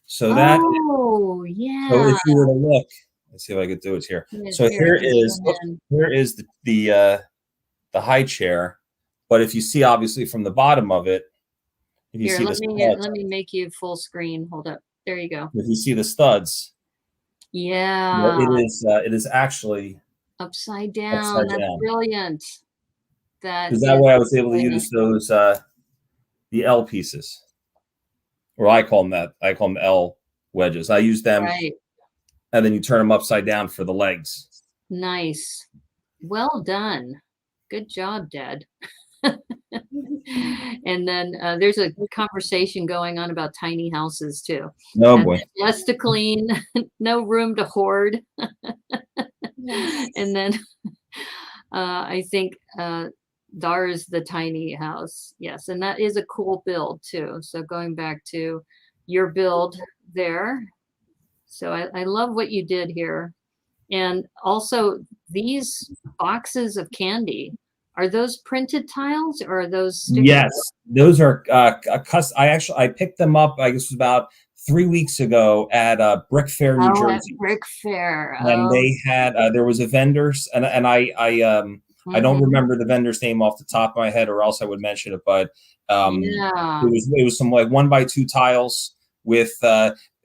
So that. Oh yeah. So if you were to look. Let's see if I could do it here. So here is the high chair, but if you see obviously from the bottom of it, if you see let me make you full screen. Hold up. There you go. If you see the studs, yeah, it is actually upside down. That's brilliant. Because that way I was able to use those the L pieces, or I call them L wedges. I use them. Right. And then you turn them upside down for the legs. Nice. Well done. Good job, Dad. And then there's a conversation going on about tiny houses too. Oh boy. Less to clean, no room to hoard. Yes. And then I think Dar's the tiny house. Yes, and that is a cool build too. So going back to your build there. So I love what you did here. And also these boxes of candy, are those printed tiles or are those stickers? Yes, those are I picked them up, I guess it was about 3 weeks ago at Brick Fair, New Jersey. At Brick Fair. And they had there was a vendor, and I don't remember the vendor's name off the top of my head, or else I would mention it. But it was some like 1x2 tiles with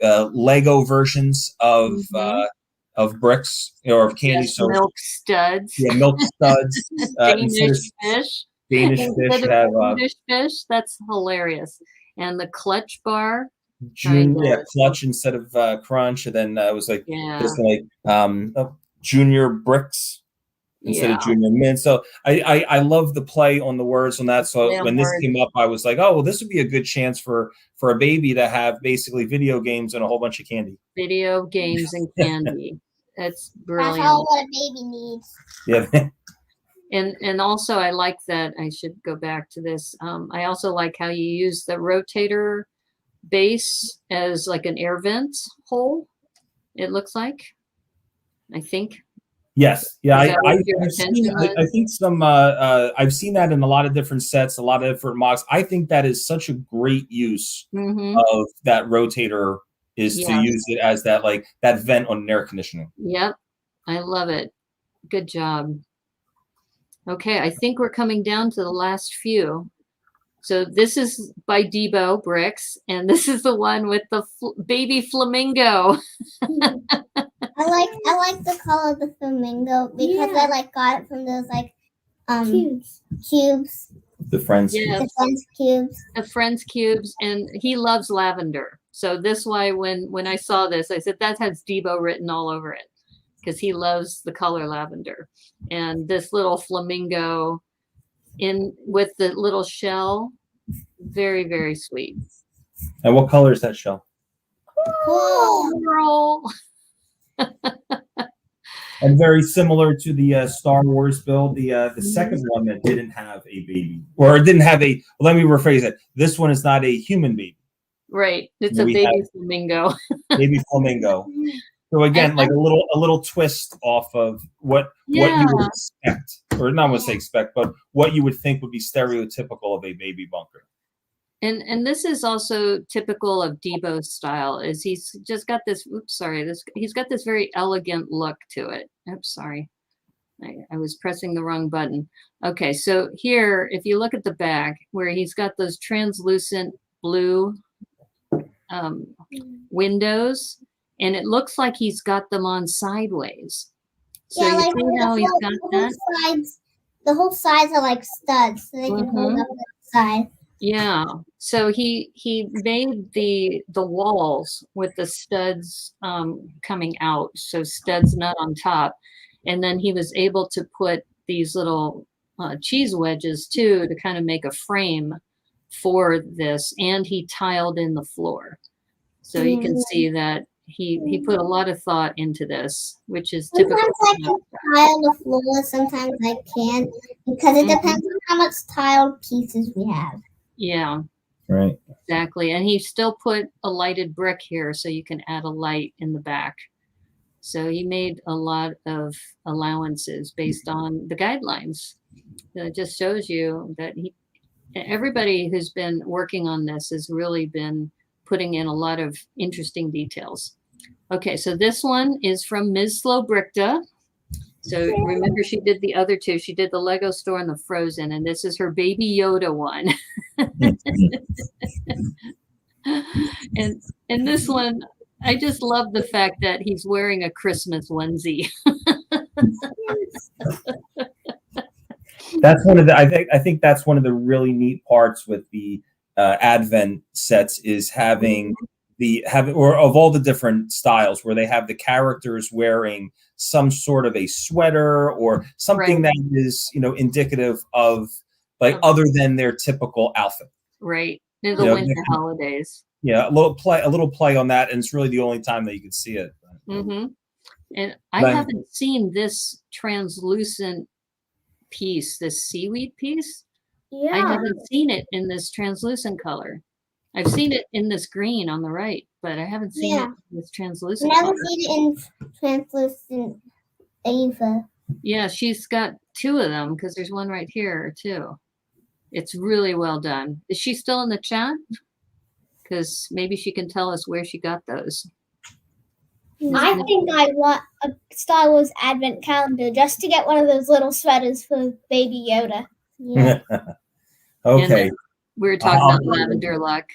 Lego versions of bricks or of candy. Yes, so milk studs. Yeah, milk studs. Danish fish. Danish fish have Danish fish. That's hilarious. And the clutch bar. Clutch instead of crunch, and then it was like junior bricks instead of junior mint. So I love the play on the words on that. So when this came up, I was like, oh well, this would be a good chance for a baby to have basically video games and a whole bunch of candy. Video games and candy. That's brilliant. That's all what a baby needs. Yeah. And also I like that. I should go back to this. I also like how you use the rotator base as like an air vent hole. It looks like. I think. Yes. Yeah. I think some. I've seen that in a lot of different sets, a lot of different mocks. I think that is such a great use of that rotator. Is to use it as that vent on an air conditioning. Yep, I love it. Good job. Okay, I think we're coming down to the last few. So this is by Debo Bricks, and this is the one with the baby flamingo. I like the color of the flamingo because I got it from those cubes. The Friends. Yes. The Friends cubes. The Friends cubes, and he loves lavender. So this why when I saw this, I said that has Debo written all over it because he loves the color lavender. And this little flamingo in with the little shell, very, very sweet. And what color is that shell? Cool. And very similar to the Star Wars build, the second one that didn't have a baby, or didn't have a. Let me rephrase it. This one is not a human baby. Right, it's a baby flamingo. Baby flamingo. So again, like a little twist off of what you would expect, or not want to say expect, but what you would think would be stereotypical of a baby bunker. And this is also typical of Debo's style. Is he's just got this. He's got this very elegant look to it. Oops, sorry. I was pressing the wrong button. Okay, so here, if you look at the back, where he's got those translucent blue windows, and it looks like he's got them on sideways. So you see how he's got that? The whole sides are like studs, so they can hold up the side. Yeah. So he made the walls with the studs coming out, so studs not on top, and then he was able to put these little cheese wedges too to kind of make a frame for this, and he tiled in the floor. So you can see that he put a lot of thought into this, which is typical. Sometimes I can tile the floor, sometimes I can't, because it depends on how much tiled pieces we have. Yeah. Right. Exactly. And he still put a lighted brick here so you can add a light in the back. So he made a lot of allowances based on the guidelines. So it just shows you that everybody who's been working on this has really been putting in a lot of interesting details. Okay, so this one is from Ms. Slowbrickta. So remember, she did the other two. She did the Lego store and the Frozen, and this is her Baby Yoda one. and this one, I just love the fact that he's wearing a Christmas onesie. That's one of the. I think that's one of the really neat parts with the Advent sets is having of all the different styles where they have the characters wearing some sort of a sweater or something that is indicative of like other than their typical outfit. Right. In the winter holidays. Yeah, a little play on that, and it's really the only time that you can see it. Mm-hmm. And I haven't seen this translucent piece, this seaweed piece. Yeah. I haven't seen it in this translucent color. I've seen it in this green on the right, but I haven't seen it in this translucent color. Never seen it in translucent Ava. Yeah, she's got 2 of them because there's one right here too. It's really well done. Is she still in the chat? Because maybe she can tell us where she got those. I think I want a Star Wars Advent calendar just to get one of those little sweaters for Baby Yoda. Yeah. Okay. We were talking about lavender luck.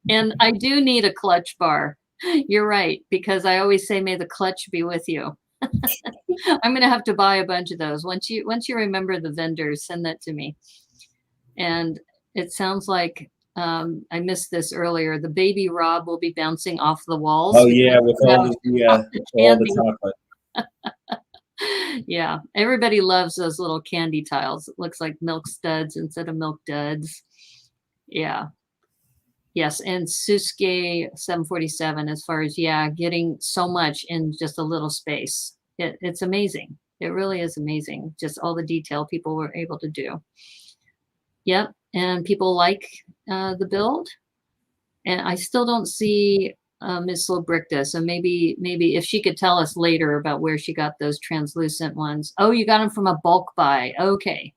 And I do need a clutch bar. You're right, because I always say, may the clutch be with you. I'm going to have to buy a bunch of those. Once you remember the vendors, send that to me. And it sounds like I missed this earlier. The baby Rob will be bouncing off the walls. Oh yeah, with all the chocolate. Yeah, everybody loves those little candy tiles. It looks like milk studs instead of milk duds. Yeah. Yes, and Susuke 747, as far as, getting so much in just a little space. It's amazing. It really is amazing. Just all the detail people were able to do. Yep, and people like the build. And I still don't see Ms. Slobricta, so maybe if she could tell us later about where she got those translucent ones. Oh, you got them from a bulk buy. Okay,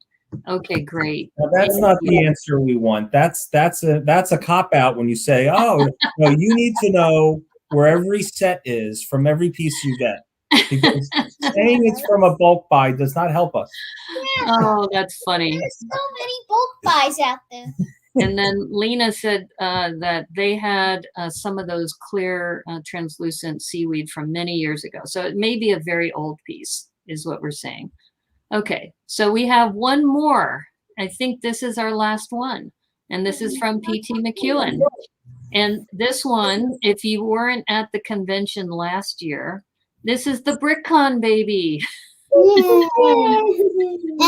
great. Now, that's not the answer we want. That's a cop out when you say, oh, no, you need to know where every set is from every piece you get. Because saying it's from a bulk buy does not help us. Yeah. Oh, that's funny. There's so many bulk buys out there. And then Lena said that they had some of those clear translucent seaweed from many years ago. So it may be a very old piece, is what we're saying. Okay, so we have one more. I think this is our last one. And this is from P.T. McEwen. And this one, if you weren't at the convention last year, this is the BrickCon baby. Yeah.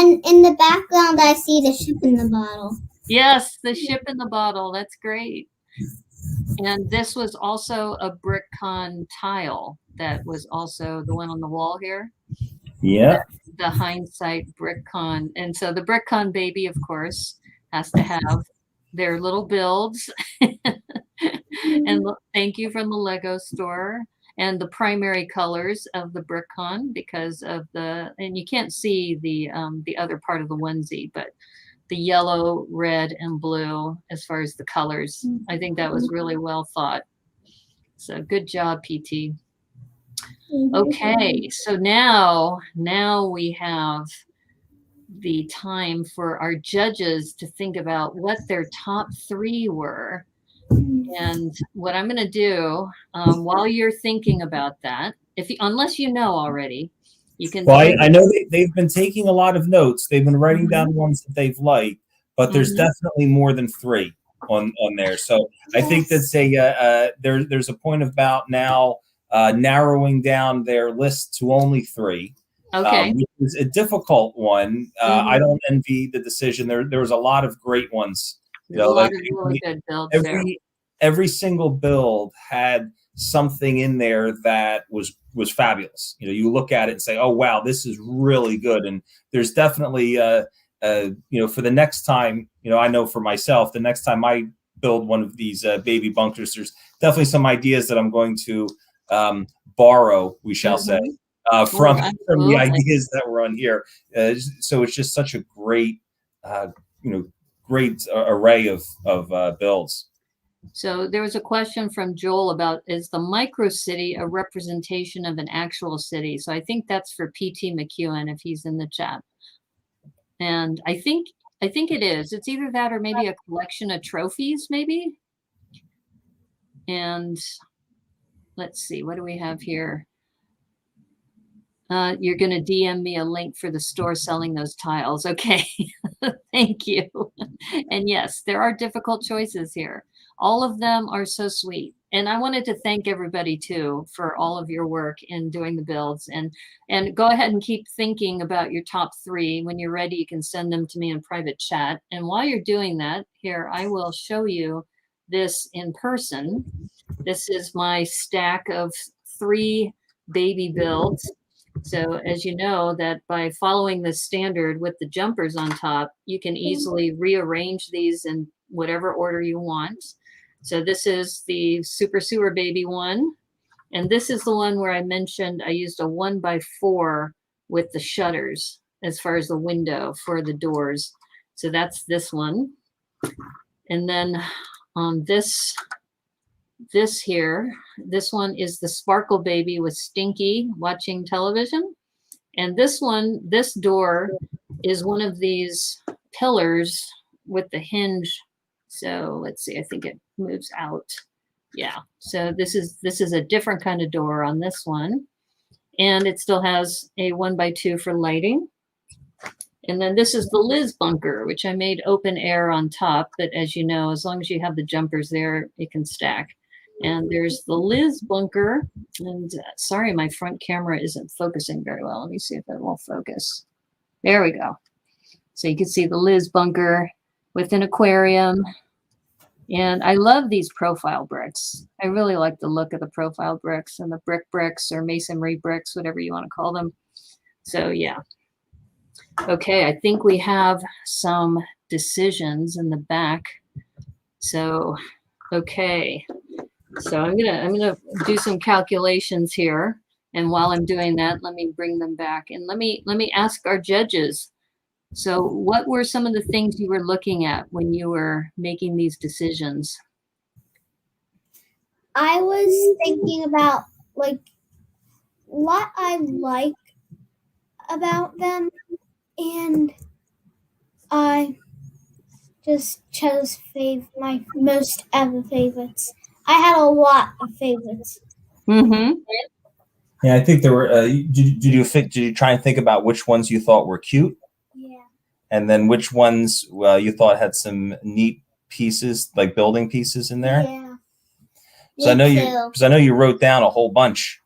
And in the background, I see the ship in the bottle. Yes, the ship in the bottle. That's great. And this was also a BrickCon tile that was also the one on the wall here. Yeah. The hindsight BrickCon. And so the BrickCon baby, of course, has to have their little builds. And thank you from the Lego store. And the primary colors of the BrickCon because of and you can't see the other part of the onesie, but the yellow, red, and blue as far as the colors. I think that was really well thought. So good job, PT. Okay, so now we have the time for our judges to think about what their top 3 were. And what I'm going to do while you're thinking about that, unless you know already, you can. Well, I know they've been taking a lot of notes. They've been writing down ones that they've liked, but there's definitely more than 3 on there. So I think that's there's a point about now narrowing down their list to only 3. Okay. Which is a difficult one. I don't envy the decision. There was a lot of great ones. There's a lot of really good builds there. Every single build had something in there that was fabulous. You look at it and say, "Oh wow, this is really good." And there's definitely, for the next time, I know for myself, the next time I build one of these baby bunkers, there's definitely some ideas that I'm going to borrow, we shall say, from the ideas that were on here. So it's just such a great, great array of builds. So there was a question from Joel about, is the micro city a representation of an actual city? So I think that's for PT McEwen if he's in the chat. And I think it is. It's either that or maybe a collection of trophies, maybe. And let's see, what do we have here? You're going to DM me a link for the store selling those tiles. Okay, thank you. And yes, there are difficult choices here. All of them are so sweet. And I wanted to thank everybody too for all of your work in doing the builds, and go ahead and keep thinking about your top 3. When you're ready, you can send them to me in private chat. And while you're doing that, here, I will show you this in person. This is my stack of 3 baby builds. So as you know, that by following the standard with the jumpers on top, you can easily rearrange these in whatever order you want. So this is the Super Sewer Baby one. And this is the one where I mentioned I used a 1x4 with the shutters as far as the window for the doors. So that's this one. And then on this here, this one is the Sparkle Baby with Stinky watching television. And this one, this door is one of these pillars with the hinge. So let's see, I think it moves out. Yeah, so this is a different kind of door on this one. And it still has a 1x2 for lighting. And then this is the Liz bunker, which I made open air on top. But as you know, as long as you have the jumpers there, it can stack. And there's the Liz bunker. And sorry, my front camera isn't focusing very well. Let me see if it will focus. There we go. So you can see the Liz bunker with an aquarium. And I love these profile bricks. I really like the look of the profile bricks and the bricks or masonry bricks, whatever you want to call them. So yeah. Okay, I think we have some decisions in the back. So, okay. So I'm gonna do some calculations here. And while I'm doing that, let me bring them back. And let me ask our judges. So what were some of the things you were looking at when you were making these decisions? I was thinking about like what I like about them, and I just chose my most ever favorites. I had a lot of favorites. Mm-hmm. Yeah, I think there were. Did you try and think about which ones you thought were cute? Yeah. And then which ones you thought had some neat pieces, like building pieces in there? Yeah. So I know you wrote down a whole bunch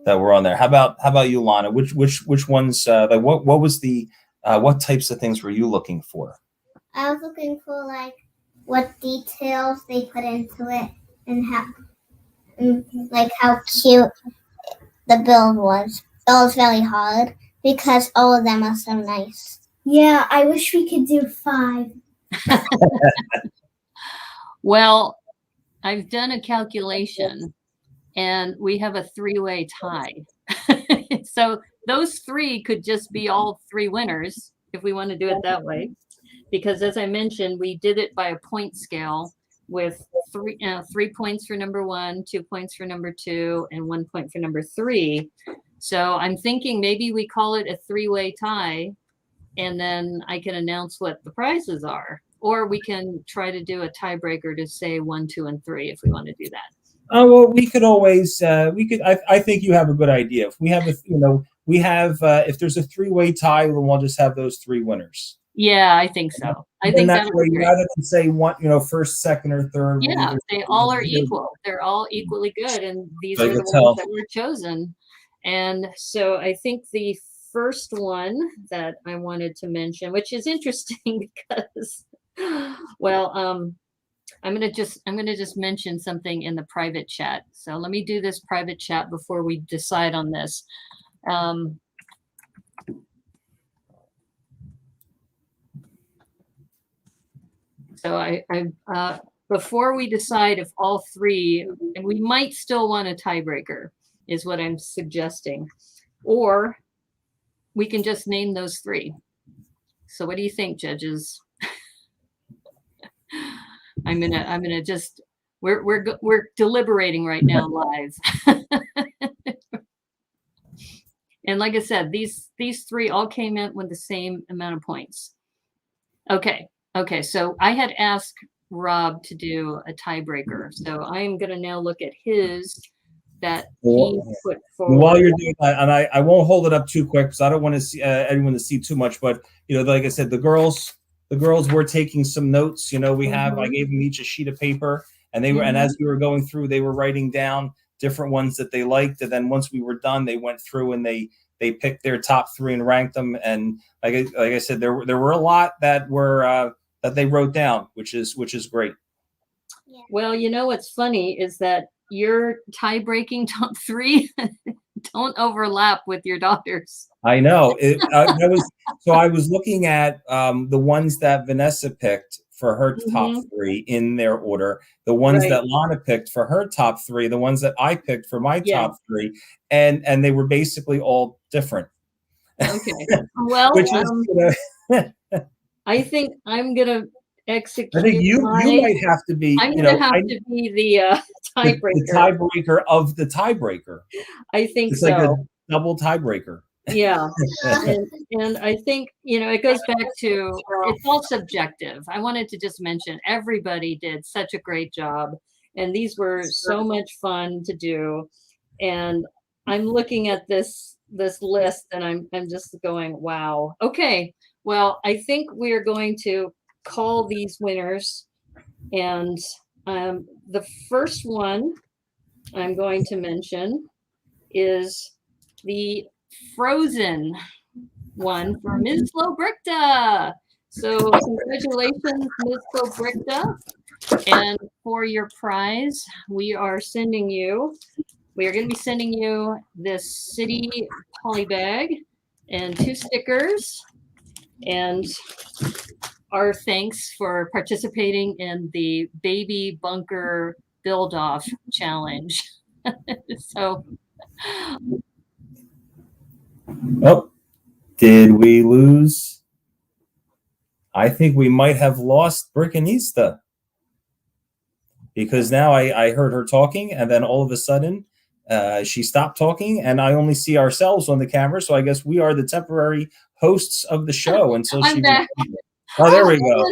that were on there. How about you, Lana? Which ones? Like what was the what types of things were you looking for? I was looking for like what details they put into it and how cute the build was. It was very hard because all of them are so nice. Yeah, I wish we could do 5. Well, I've done a calculation and we have a 3-way tie. So those 3 could just be all 3 winners if we want to do it that way. Because as I mentioned, we did it by a point scale with 3 points for number 1, 2 points for number 2, and 1 point for number 3. So I'm thinking maybe we call it a 3-way tie, and then I can announce what the prizes are. Or we can try to do a tiebreaker to say 1, 2, and 3 if we want to do that. Oh well, we could always I think you have a good idea. If we have if there's a 3-way tie, then we'll just have those 3 winners. Yeah, I think so. I think that way, rather than say one, first, second, or third. Yeah, they all are equal. They're all equally good, and these are the ones that were chosen. And so I think the first one that I wanted to mention, which is interesting because, well, I'm gonna just mention something in the private chat. So let me do this private chat before we decide on this. So I before we decide if all 3, and we might still want a tiebreaker, is what I'm suggesting, or we can just name those 3. So what do you think, judges? I'm gonna just we're deliberating right now live. And like I said, these 3 all came in with the same amount of points. Okay, so I had asked Rob to do a tiebreaker. So I'm going to now look at his that he put forward. While you're doing that, and I won't hold it up too quick because I don't want to see anyone to see too much. But like I said, the girls were taking some notes. I gave them each a sheet of paper, And they were, and as we were going through, they were writing down different ones that they liked. And then once we were done, they went through and they picked their top 3 and ranked them. And like I said, there were a lot that were that they wrote down, which is great. Yeah. Well, you know what's funny is that your tie-breaking top 3 don't overlap with your daughter's. I know. I was looking at the ones that Vanessa picked for her top 3 in their order, the ones that Lana picked for her top 3, the ones that I picked for my top 3, and they were basically all different. Okay. Well, I think I'm gonna execute. I think you might have to be. I'm gonna have to be the tiebreaker. The tiebreaker of the tiebreaker. I think it's so. Like a double tiebreaker. Yeah, and I think it goes back to it's all subjective. I wanted to just mention everybody did such a great job, and these were so much fun to do. And I'm looking at this list, and I'm just going, wow. Okay, well, I think we are going to call these winners, and the first one I'm going to mention is the Frozen one for Ms. Lobrichta. So congratulations, Ms. Lobrichta. And for your prize, we are going to be sending you this city poly bag and 2 stickers, and our thanks for participating in the baby bunker build-off challenge. So oh, did we lose? I think we might have lost Brickanista, because now I heard her talking, and then all of a sudden she stopped talking, and I only see ourselves on the camera. So I guess we are the temporary hosts of the show until she. Oh, there we go.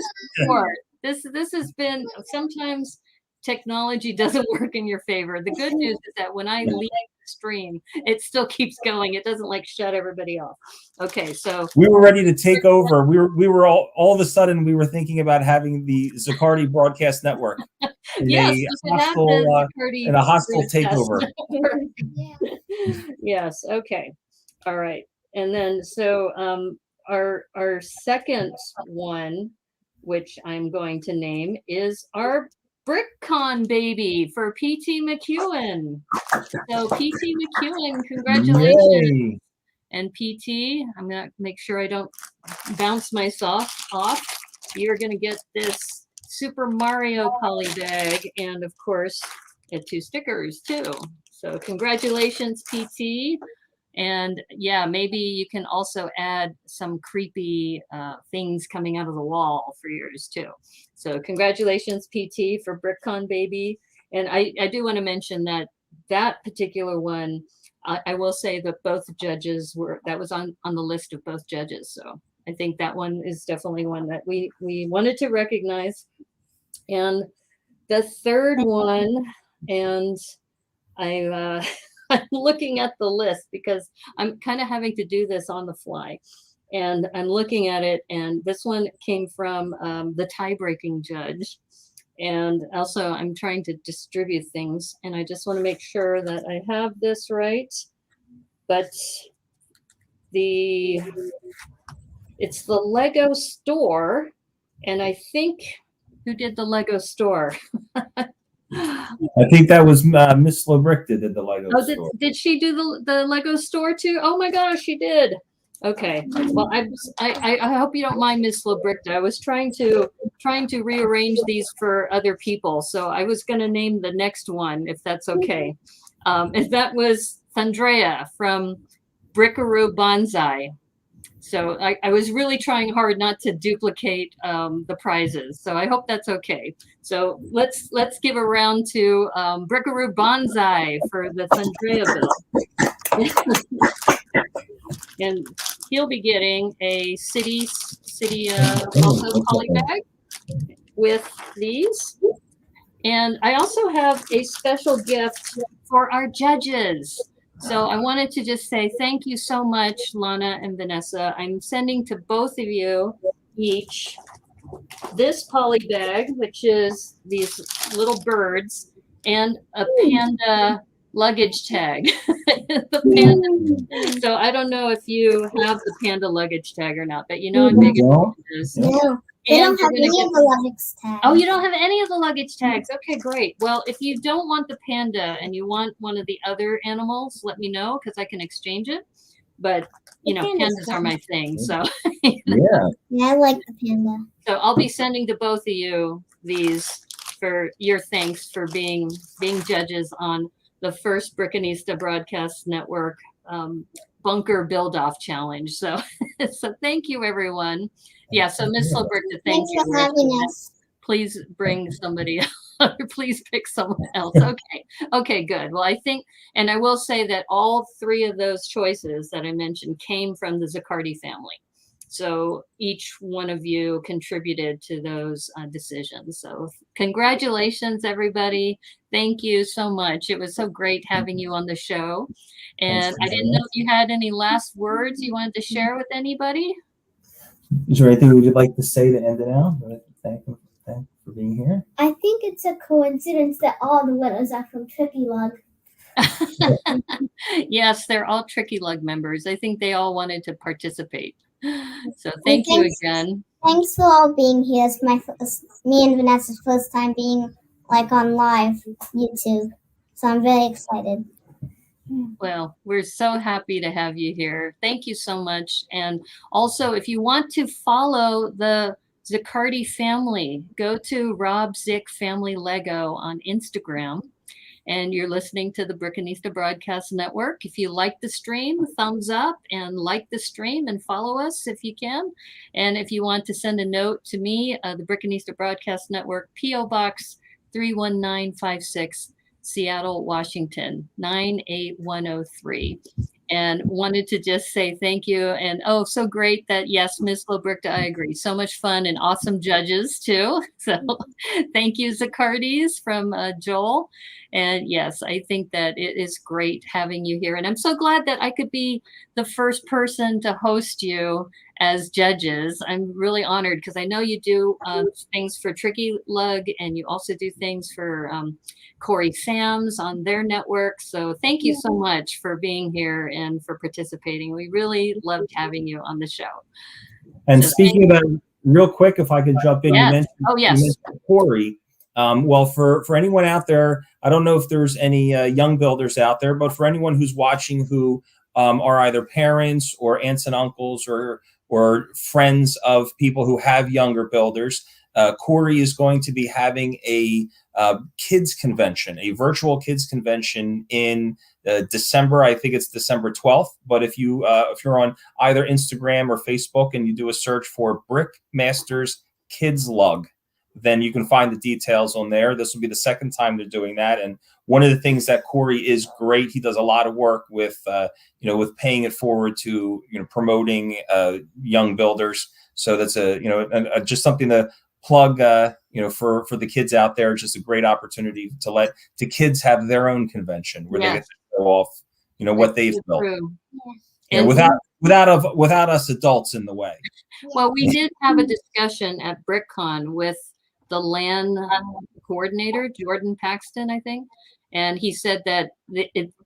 This has been, sometimes technology doesn't work in your favor. The good news is that when I leave the stream, it still keeps going. It doesn't like shut everybody off. Okay, so we were ready to take over. We were all of a sudden we were thinking about having the Ziccardi broadcast network. Yes, in a hostile takeover. Yes. Okay. All right. And then so our second one, which I'm going to name, is our BrickCon baby for PT McEwen. So PT McEwen, congratulations. Yay. And PT, I'm gonna make sure I don't bounce myself off. You're gonna get this Super Mario poly bag, and of course, get 2 stickers too. So congratulations, PT. And yeah, maybe you can also add some creepy things coming out of the wall for yours too. So congratulations, PT, for BrickCon baby. And I do want to mention that particular one, I will say that both judges that was on the list of both judges. So I think that one is definitely one that we wanted to recognize. And the third one, and I'm looking at the list because I'm kind of having to do this on the fly. And I'm looking at it, and this one came from the tie-breaking judge. And also, I'm trying to distribute things, and I just want to make sure that I have this right. But it's the Lego store, and I think who did the Lego store? I think that was Miss Lobrichta did the Lego store. Did she do the Lego store too? Oh my gosh, she did. Okay. Well, I hope you don't mind, Miss Lobrichta. I was trying to rearrange these for other people, so I was going to name the next one if that's okay. And that was Thundrea from Brickaroo Bonsai. So I was really trying hard not to duplicate the prizes. So I hope that's okay. So let's give a round to Brickaroo Bonsai for the Thundrea bill. And he'll be getting a city also poly bag with these. And I also have a special gift for our judges. So I wanted to just say thank you so much, Lana and Vanessa. I'm sending to both of you each this poly bag, which is these little birds and a panda luggage tag. The panda. So I don't know if you have the panda luggage tag or not, but you know I'm big into this. No. They don't have any of the luggage tags. Oh, you don't have any of the luggage tags. Okay, great. Well, if you don't want the panda and you want one of the other animals, let me know because I can exchange it. But you know, pandas are my thing. So yeah, I like the panda. So I'll be sending to both of you these for your thanks for being judges on the first Brickanista Broadcast Network bunker build-off challenge. So so thank you, everyone. Yeah, so Miss Silberta, thank you for having us. Please bring somebody else. Please pick someone else. Okay, good. Well, I think, and I will say that all three of those choices that I mentioned came from the Ziccardi family. So each one of you contributed to those decisions. So congratulations, everybody. Thank you so much. It was so great having you on the show. And I didn't know if you had any last words you wanted to share with anybody. Is there anything you'd like to say to end it out? Thank you for being here. I think it's a coincidence that all the winners are from Tricky Lug. Yes, they're all Tricky Lug members. I think they all wanted to participate. So thank you again. Thanks for all being here. It's me and Vanessa's first time being on live YouTube. So I'm very excited. Well, we're so happy to have you here. Thank you so much. And also, if you want to follow the Ziccardi family, go to Rob Zick Family Lego on Instagram. And you're listening to the Brickanista Broadcast Network. If you like the stream, thumbs up and like the stream and follow us if you can. And if you want to send a note to me, the Brickanista Broadcast Network, P.O. Box 31956, Seattle, Washington, 98103. And wanted to just say thank you. And oh, so great that, yes, Ms. Lobrichta, I agree. So much fun and awesome judges too. So thank you, Ziccardis from Joel. And yes, I think that it is great having you here. And I'm so glad that I could be the first person to host you as judges. I'm really honored because I know you do things for Tricky Lug and you also do things for Corey Sams on their network. So thank you so much for being here and for participating. We really loved having you on the show. And so speaking of that, real quick, if I could jump in, yes. you mentioned Corey. Well, for anyone out there, I don't know if there's any young builders out there, but for anyone who's watching who are either parents or aunts and uncles or friends of people who have younger builders, Corey is going to be having a kids convention, a virtual kids convention in December. I think it's December 12th. But if you're on either Instagram or Facebook and you do a search for Brick Masters Kids Lug, then you can find the details on there. This will be the second time they're doing that. And one of the things that Corey is great, he does a lot of work with, with paying it forward to, promoting young builders. So that's just something to plug, for the kids out there. Just a great opportunity to let the kids have their own convention where they get to show off, what they've built. Without us adults in the way. Well, we did have a discussion at BrickCon with the LAN coordinator, Jordan Paxton, I think. And he said that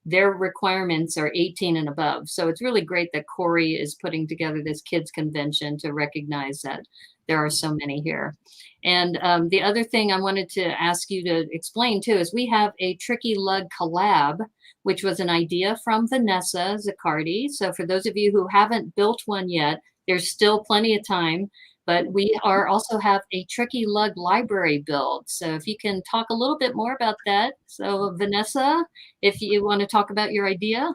their requirements are 18 and above. So it's really great that Corey is putting together this kids convention to recognize that there are so many here. And the other thing I wanted to ask you to explain too is we have a Tricky Lug collab, which was an idea from Vanessa Ziccardi. So for those of you who haven't built one yet, there's still plenty of time. But we also have a Tricky Lug library build. So if you can talk a little bit more about that. So Vanessa, if you want to talk about your idea.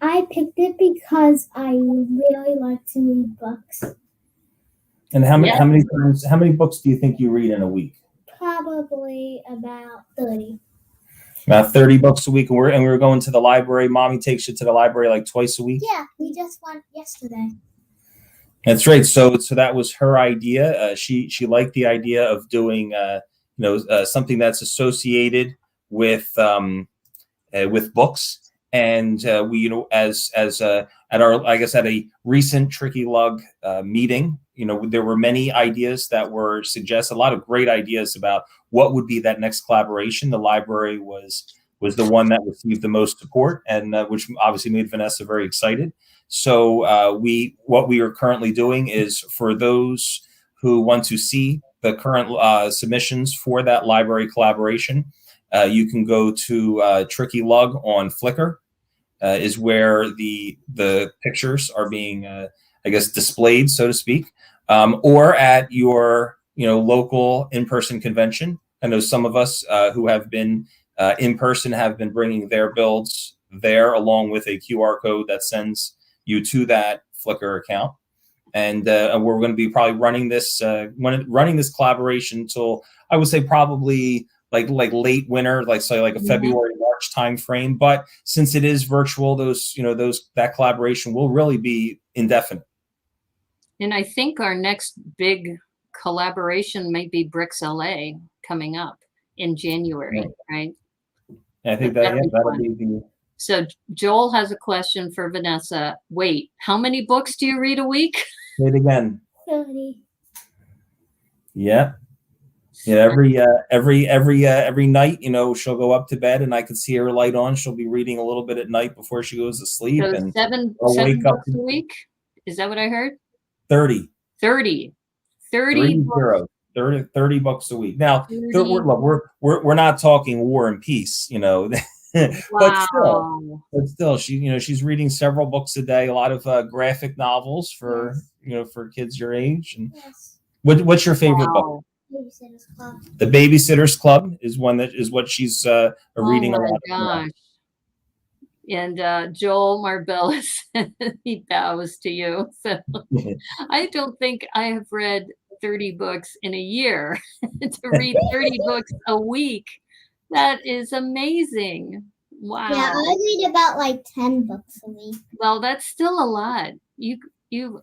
I picked it because I really like to read books. And how many books do you think you read in a week? Probably about 30. About 30 books a week. And we were going to the library. Mommy takes you to the library like twice a week? Yeah, we just went yesterday. That's right. So that was her idea. She liked the idea of doing something that's associated with books. And we at our, I guess, at a recent Tricky Lug meeting, there were many ideas that were suggested, a lot of great ideas about what would be that next collaboration. The library was the one that received the most support, and which obviously made Vanessa very excited. So what we are currently doing is, for those who want to see the current submissions for that library collaboration, you can go to Tricky Lug on Flickr, is where the pictures are being, I guess, displayed, so to speak, or at your local in-person convention. I know some of us who have been in person have been bringing their builds there, along with a QR code that sends you to that Flickr account. And we're going to be probably running this collaboration till, I would say, probably like late winter, like a February, March time frame. But since it is virtual, that collaboration will really be indefinite. And I think our next big collaboration might be Bricks LA coming up in January, right? I think that'll be the. So Joel has a question for Vanessa. Wait, how many books do you read a week? Say it again. 30. Yeah. Every night, she'll go up to bed, and I can see her light on. She'll be reading a little bit at night before she goes to sleep. So and seven books a week? Is that what I heard? 30 books. 30 books a week. Now, we're not talking War and Peace, Wow. but still, she's reading several books a day. A lot of graphic novels for kids your age. And what's your favorite book? Babysitter's Club. The Babysitter's Club is what she's reading a lot. Gosh. And Joel Marbella, he bows to you. So I don't think I have read 30 books in a year. To read 30 books a week, that is amazing. Wow. Yeah, I read about like 10 books a week. Well, that's still a lot. You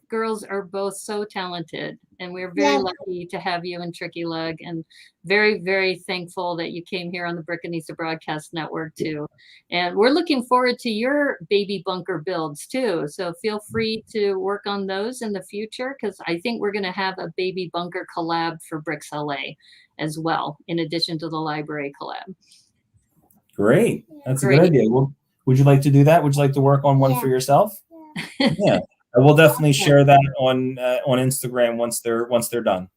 girls are both so talented, and we're very lucky to have you and Tricky Lug, and very, very thankful that you came here on the Brickanista Broadcast Network too. And we're looking forward to your baby bunker builds too. So feel free to work on those in the future, because I think we're going to have a baby bunker collab for Bricks LA as well, in addition to the library collab. Great. That's a good idea. Well, would you like to do that? Would you like to work on one for yourself? Yeah. I will definitely share that on Instagram once they're done.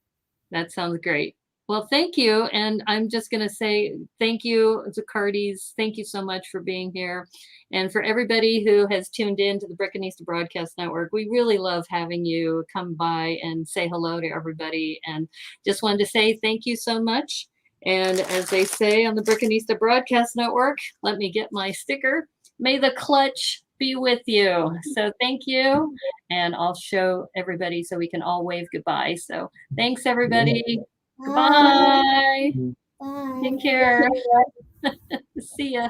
That sounds great. Well, thank you. And I'm just going to say thank you, Ziccardis. Thank you so much for being here. And for everybody who has tuned in to the Brickanista Broadcast Network, we really love having you come by and say hello to everybody. And just wanted to say thank you so much. And as they say on the Brickanista Broadcast Network, let me get my sticker. May the clutch be with you. So thank you. And I'll show everybody so we can all wave goodbye. So thanks, everybody. Goodbye. Bye. Take care. See ya.